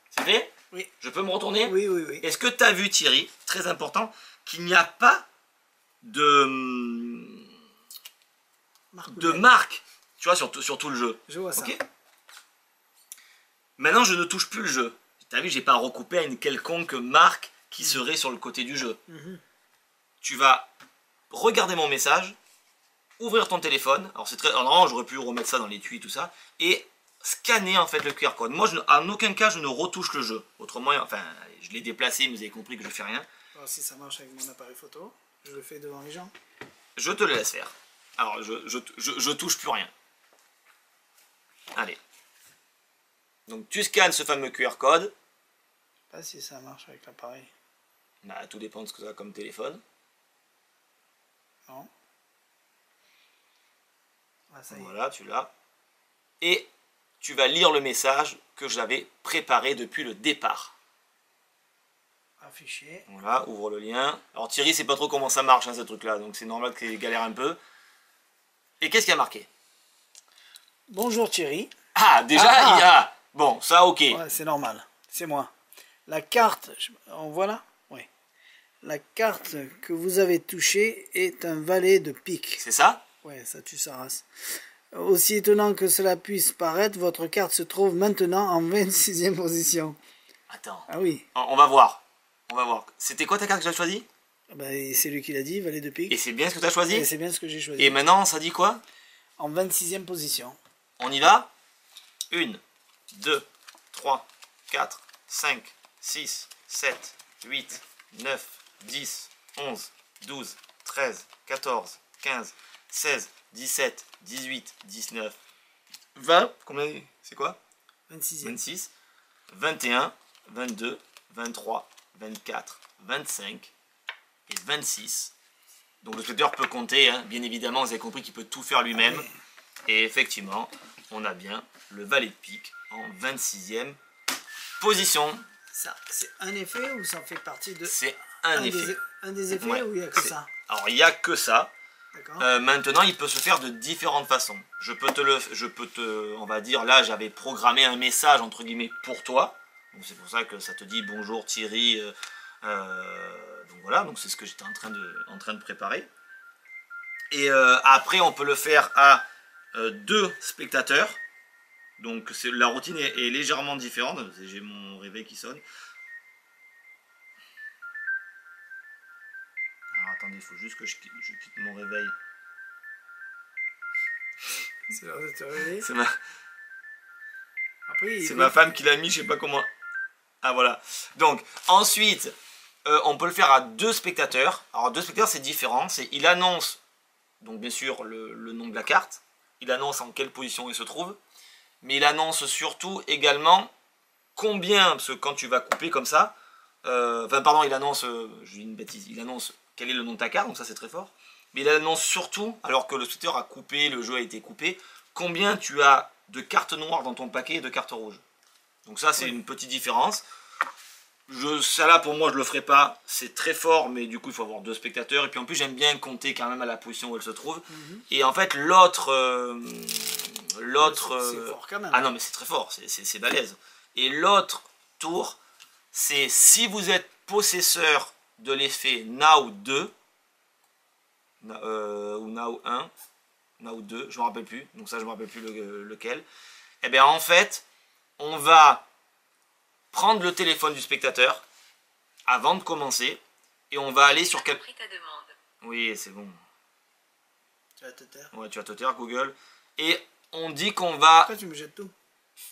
C'est fait ? Oui. Je peux me retourner ? Oui. Est-ce que tu as vu, Thierry, très important, qu'il n'y a pas de marque, tu vois, sur tout le jeu. Je vois ça. Okay ? Maintenant, je ne touche plus le jeu. T'as vu, j'ai pas recoupé à une quelconque marque qui serait sur le côté du jeu. Tu vas regarder mon message, ouvrir ton téléphone. Alors c'est très, normalement j'aurais pu remettre ça dans l'étui tout ça et scanner en fait le QR code. Moi, en aucun cas je ne retouche le jeu. Autrement, enfin, je l'ai déplacé, mais vous avez compris que je fais rien. Alors si ça marche avec mon appareil photo, je le fais devant les gens. Je te le laisse faire. Alors je touche plus rien. Allez. Donc tu scannes ce fameux QR code. Je sais pas si ça marche avec l'appareil. Bah, tout dépend de ce que tu as comme téléphone. Non. Ah, ça y est. Voilà, tu l'as. Et tu vas lire le message que j'avais préparé depuis le départ. Affiché. Voilà, ouvre le lien. Alors Thierry, c'est pas trop comment ça marche, hein, ce truc-là, donc c'est normal qu'il galère un peu. Et qu'est-ce qu'il y a marqué? Bonjour Thierry. Ah, déjà, il y a... Bon, ça, ok. Ouais, c'est normal, c'est moi. La carte, voilà. Oui. La carte que vous avez touchée est un valet de pique. C'est ça? Ouais, ça tue sa race. Aussi étonnant que cela puisse paraître, votre carte se trouve maintenant en 26e position. Attends. Ah oui. On va voir. On va voir. C'était quoi ta carte que tu as choisie? Ben, c'est lui qui l'a dit, valet de pique. Et c'est bien ce que tu as choisi? Et c'est bien ce que j'ai choisi. Et maintenant, ça dit quoi? En 26e position. On y va? 1, 2, 3, 4, 5, 6, 7, 8, 9, 10, 11, 12, 13, 14, 15, 16, 17, 18, 19, 20, combien c'est quoi? 26e. 26, 21, 22, 23, 24, 25 et 26. Donc le spectateur peut compter, hein. Bien évidemment, vous avez compris qu'il peut tout faire lui-même. Ouais. Et effectivement, on a bien le valet de pique en 26e position. Ça, c'est un effet ou ça fait partie de... C'est un effet. Un des effets Ouais, ou il n'y a que ça? Alors il n'y a que ça. Maintenant, il peut se faire de différentes façons. On va dire, là, j'avais programmé un message, entre guillemets, pour toi. Donc c'est pour ça que ça te dit bonjour Thierry. Donc voilà, donc c'est ce que j'étais en train de préparer. Et après, on peut le faire à 2 spectateurs. Donc la routine est légèrement différente. J'ai mon réveil qui sonne. Alors attendez, il faut juste que je quitte mon réveil. C'est l'heure de te réveiller. C'est ma femme qui l'a mis, je sais pas comment. Ah voilà. Donc ensuite, on peut le faire à 2 spectateurs. Alors 2 spectateurs, c'est différent. Il annonce, donc bien sûr, le nom de la carte. Il annonce en quelle position il se trouve. Mais il annonce surtout également combien, parce que quand tu vas couper comme ça, il annonce, je dis une bêtise, il annonce quel est le nom de ta carte, donc ça c'est très fort. Mais il annonce surtout, alors que le spectateur a coupé, le jeu a été coupé, combien tu as de cartes noires dans ton paquet et de cartes rouges. Donc ça c'est une petite différence. Ça là pour moi je le ferai pas, c'est très fort, mais du coup il faut avoir 2 spectateurs. Et puis en plus j'aime bien compter quand même à la position où elle se trouve. Et en fait l'autre... c'est fort quand même. Ah non mais c'est très fort, c'est balèze. Et l'autre tour, c'est si vous êtes possesseur de l'effet Now 2, ou Now 1, Now 2, je me rappelle plus, donc ça je me rappelle plus lequel. Et bien en fait, on va prendre le téléphone du spectateur avant de commencer et on va aller sur quel... Oui, c'est bon. Tu vas te taire. Ouais, tu vas te taire, Google. Et on dit qu'on va... Pourquoi tu me jettes tout?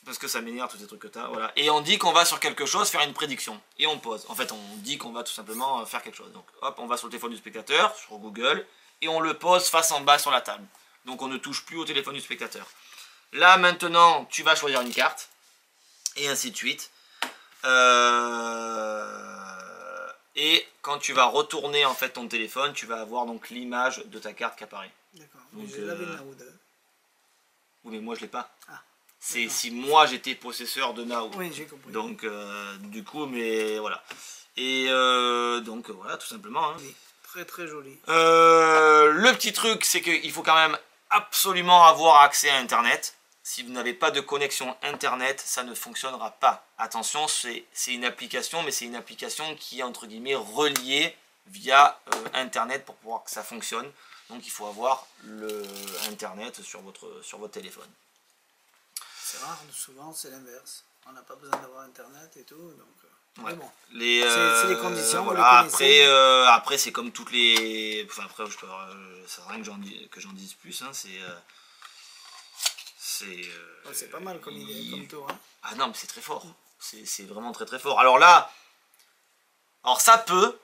Parce que ça m'énerve tous ces trucs que tu as, voilà. Et on dit qu'on va sur quelque chose faire une prédiction. Et on pose. En fait, on dit qu'on va tout simplement faire quelque chose. Donc, hop, on va sur le téléphone du spectateur, sur Google, et on le pose face en bas sur la table. Donc, on ne touche plus au téléphone du spectateur. Là, maintenant, tu vas choisir une carte, et ainsi de suite. Et quand tu vas retourner en fait ton téléphone, tu vas avoir donc l'image de ta carte qui apparaît. D'accord. Je l'avais Now 2. Oui, mais moi je l'ai pas. Ah. C'est si moi j'étais possesseur de Now. Oui, j'ai compris. Donc du coup, mais voilà. Et donc voilà, tout simplement. Hein. Oui, très très joli. Le petit truc, c'est qu'il faut quand même absolument avoir accès à Internet. Si vous n'avez pas de connexion Internet, ça ne fonctionnera pas. Attention, c'est une application, mais c'est une application qui est entre guillemets reliée via Internet pour pouvoir que ça fonctionne. Donc il faut avoir le Internet sur votre téléphone. C'est rare, souvent c'est l'inverse. On n'a pas besoin d'avoir Internet et tout. Donc, ouais. bon. C'est les conditions. Voilà, après c'est comme toutes les... Enfin après, ça sert à rien que j'en dise plus. Hein, c'est pas mal comme idée, comme tour. Hein. Ah non, mais c'est très fort. C'est vraiment très très fort. Alors là, ça peut.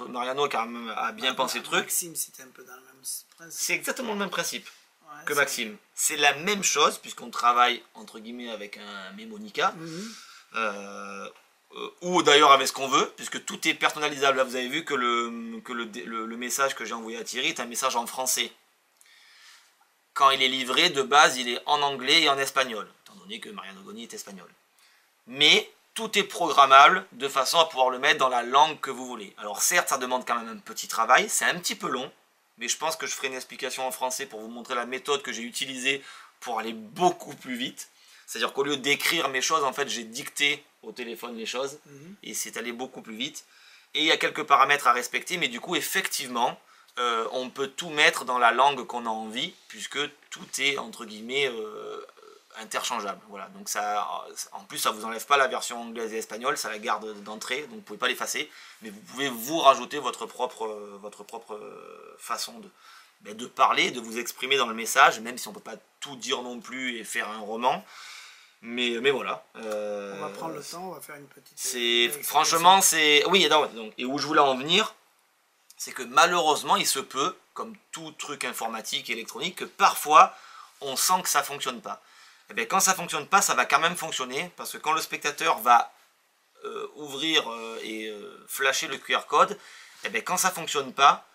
Mariano quand même a bien pensé le truc. Maxime, c'était un peu dans le même principe. C'est exactement le même principe que c'est Maxime. C'est la même chose puisqu'on travaille entre guillemets avec un mémonica. Ou d'ailleurs avec ce qu'on veut, puisque tout est personnalisable. Là, vous avez vu que le message que j'ai envoyé à Thierry est un message en français. Quand il est livré, de base, il est en anglais et en espagnol, étant donné que Mariano Goni est espagnol. Mais tout est programmable de façon à pouvoir le mettre dans la langue que vous voulez. Alors certes, ça demande quand même un petit travail, c'est un petit peu long, mais je pense que je ferai une explication en français pour vous montrer la méthode que j'ai utilisée pour aller beaucoup plus vite. C'est-à-dire qu'au lieu d'écrire mes choses, en fait, j'ai dicté au téléphone les choses, et c'est allé beaucoup plus vite. Et il y a quelques paramètres à respecter, mais du coup, effectivement, on peut tout mettre dans la langue qu'on a envie, puisque tout est, entre guillemets, interchangeable. Voilà. Donc ça, en plus, ça ne vous enlève pas la version anglaise et espagnole, ça la garde d'entrée, donc vous ne pouvez pas l'effacer, mais vous pouvez vous rajouter votre propre façon de parler, de vous exprimer dans le message, même si on ne peut pas tout dire non plus et faire un roman. Mais voilà. On va prendre le temps, on va faire une petite... franchement, c'est... Oui, donc, et où je voulais en venir, c'est que malheureusement, il se peut, comme tout truc informatique, électronique, que parfois, on sent que ça ne fonctionne pas. Et bien, quand ça ne fonctionne pas, ça va quand même fonctionner, parce que quand le spectateur va ouvrir et flasher le QR code, et bien, quand ça ne fonctionne pas,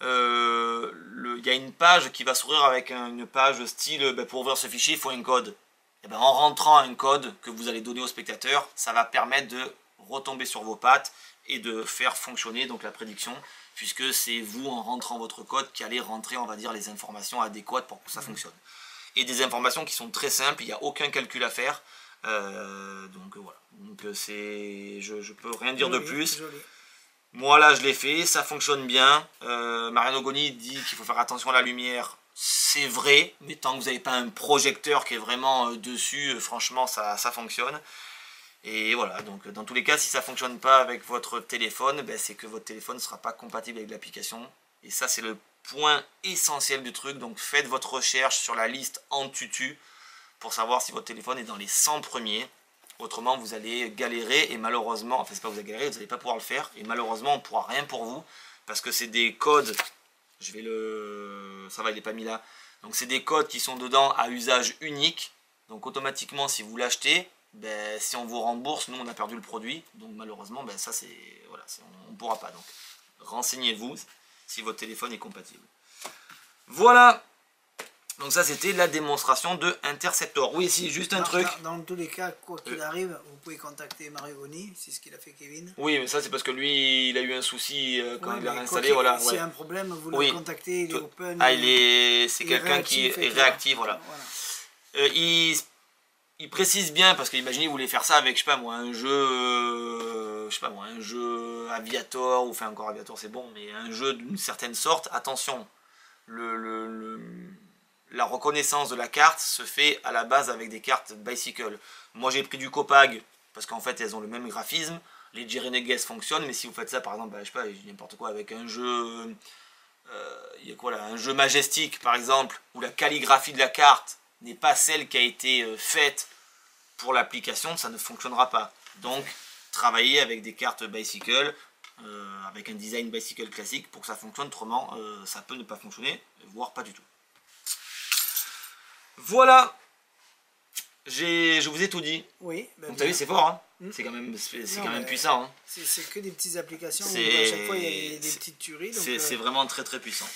il y a une page qui va s'ouvrir avec une page style, pour ouvrir ce fichier, il faut un code. Et bien, en rentrant un code que vous allez donner au spectateur, ça va permettre de retomber sur vos pattes et de faire fonctionner donc la prédiction, puisque c'est vous, en rentrant votre code, qui allez rentrer, on va dire, les informations adéquates pour que ça fonctionne. Et des informations qui sont très simples, il n'y a aucun calcul à faire. Donc voilà, donc je peux rien dire de plus. Joli. Moi là je l'ai fait, ça fonctionne bien. Mariano Goni dit qu'il faut faire attention à la lumière, c'est vrai, mais tant que vous n'avez pas un projecteur qui est vraiment dessus, franchement ça fonctionne. Et voilà, donc dans tous les cas, si ça ne fonctionne pas avec votre téléphone, ben, c'est que votre téléphone ne sera pas compatible avec l'application. Et ça c'est le point essentiel du truc, donc faites votre recherche sur la liste AnTuTu pour savoir si votre téléphone est dans les 100 premiers. Autrement, vous allez galérer et malheureusement, enfin c'est pas que vous allez galérer, vous n'allez pas pouvoir le faire. Et malheureusement, on ne pourra rien pour vous parce que c'est des codes, ça va, il n'est pas mis là. Donc c'est des codes qui sont dedans à usage unique. Donc automatiquement, si vous l'achetez, ben, si on vous rembourse, nous on a perdu le produit. Donc malheureusement, ben, ça c'est, voilà, on ne pourra pas. Donc renseignez-vous si votre téléphone est compatible. Voilà. Donc ça c'était la démonstration de Interceptor. Oui, si, juste un truc. Dans tous les cas, quoi qu'il arrive, vous pouvez contacter Mario Goni, c'est ce qu'il a fait Kevin. Oui, mais ça c'est parce que lui, il a eu un souci quand il l'a réinstallé. Voilà, s'il y a un problème, vous le contactez, il est open. Ah, c'est quelqu'un qui est réactif, voilà. Il précise bien, parce qu'imaginez vous voulez faire ça avec, je sais pas moi, un jeu Aviator, ou enfin encore Aviator c'est bon, mais un jeu d'une certaine sorte, attention, la reconnaissance de la carte se fait à la base avec des cartes Bicycle. Moi j'ai pris du Copag parce qu'en fait elles ont le même graphisme. Les G-Renegades fonctionnent, mais si vous faites ça par exemple, je sais pas, n'importe quoi, avec un jeu, il y a quoi là, un jeu Majestic par exemple, où la calligraphie de la carte n'est pas celle qui a été faite pour l'application, ça ne fonctionnera pas. Donc travaillez avec des cartes Bicycle, avec un design Bicycle classique pour que ça fonctionne, autrement ça peut ne pas fonctionner, voire pas du tout. Voilà, je vous ai tout dit. Oui. Donc t'as vu, c'est fort, hein. C'est quand même puissant. Hein. C'est que des petites applications. Où à chaque fois il y a des petites tueries. C'est vraiment très très puissant.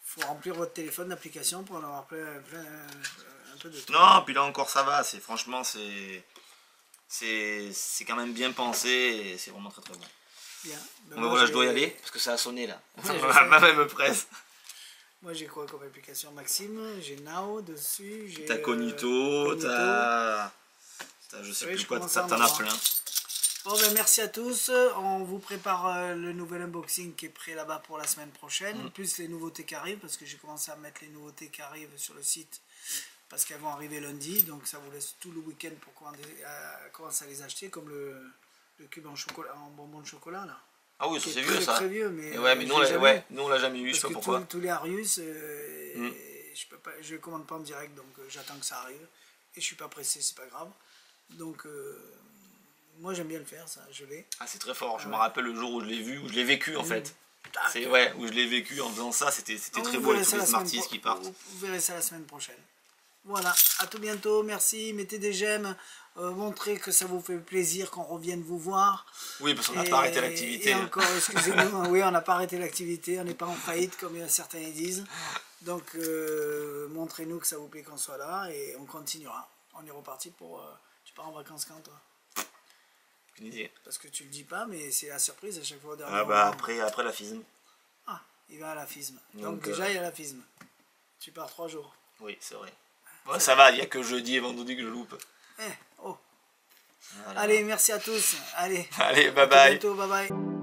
Il faut remplir votre téléphone d'applications pour en avoir plein un peu de temps. Non, puis là encore ça va. Franchement c'est quand même bien pensé et c'est vraiment très très bon. Bien. Ben voilà, je dois y aller parce que ça a sonné là. Ouais, ma main me presse. Moi j'ai quoi comme application, Maxime? J'ai Now dessus, j'ai... T'as Cognito, t'as... Je sais plus quoi, t'en as plein. Bon ben merci à tous, on vous prépare le nouvel unboxing qui est prêt là-bas pour la semaine prochaine, plus les nouveautés qui arrivent, parce que j'ai commencé à mettre les nouveautés qui arrivent sur le site, parce qu'elles vont arriver lundi, donc ça vous laisse tout le week-end pour commencer à les acheter, comme le cube en chocolat, en bonbon de chocolat là. Ah oui, ça c'est vieux ça. Très vieux, mais nous on l'a jamais eu, je sais pas pourquoi. Tous les Arius, je ne commande pas en direct, donc j'attends que ça arrive. Et je suis pas pressé, c'est pas grave. Donc moi j'aime bien le faire, ça, je l'ai. Ah c'est très fort, je me rappelle le jour où je l'ai vu, où je l'ai vécu en fait. C'est où je l'ai vécu en faisant ça, c'était très beau avec tous les Smarties qui partent. Vous verrez ça la semaine prochaine. Voilà, à tout bientôt, merci, mettez des j'aime. Montrez que ça vous fait plaisir qu'on revienne vous voir. Oui, parce qu'on n'a pas arrêté l'activité. Et encore, excusez-nous, oui, on n'a pas arrêté l'activité, on n'est pas en faillite comme certains disent. Donc, montrez-nous que ça vous plaît qu'on soit là et on continuera. On est reparti pour... tu pars en vacances quand, toi? Une idée. Parce que tu le dis pas, mais c'est la surprise à chaque fois. Ah bah après la FISM. Ah, il va à la FISM. Donc déjà, il y a la FISM. Tu pars 3 jours. Oui, c'est vrai. Ouais, ça va, il n'y a que jeudi et vendredi que je loupe. Voilà. Allez, merci à tous. Allez, bye bye. À bientôt, bye bye.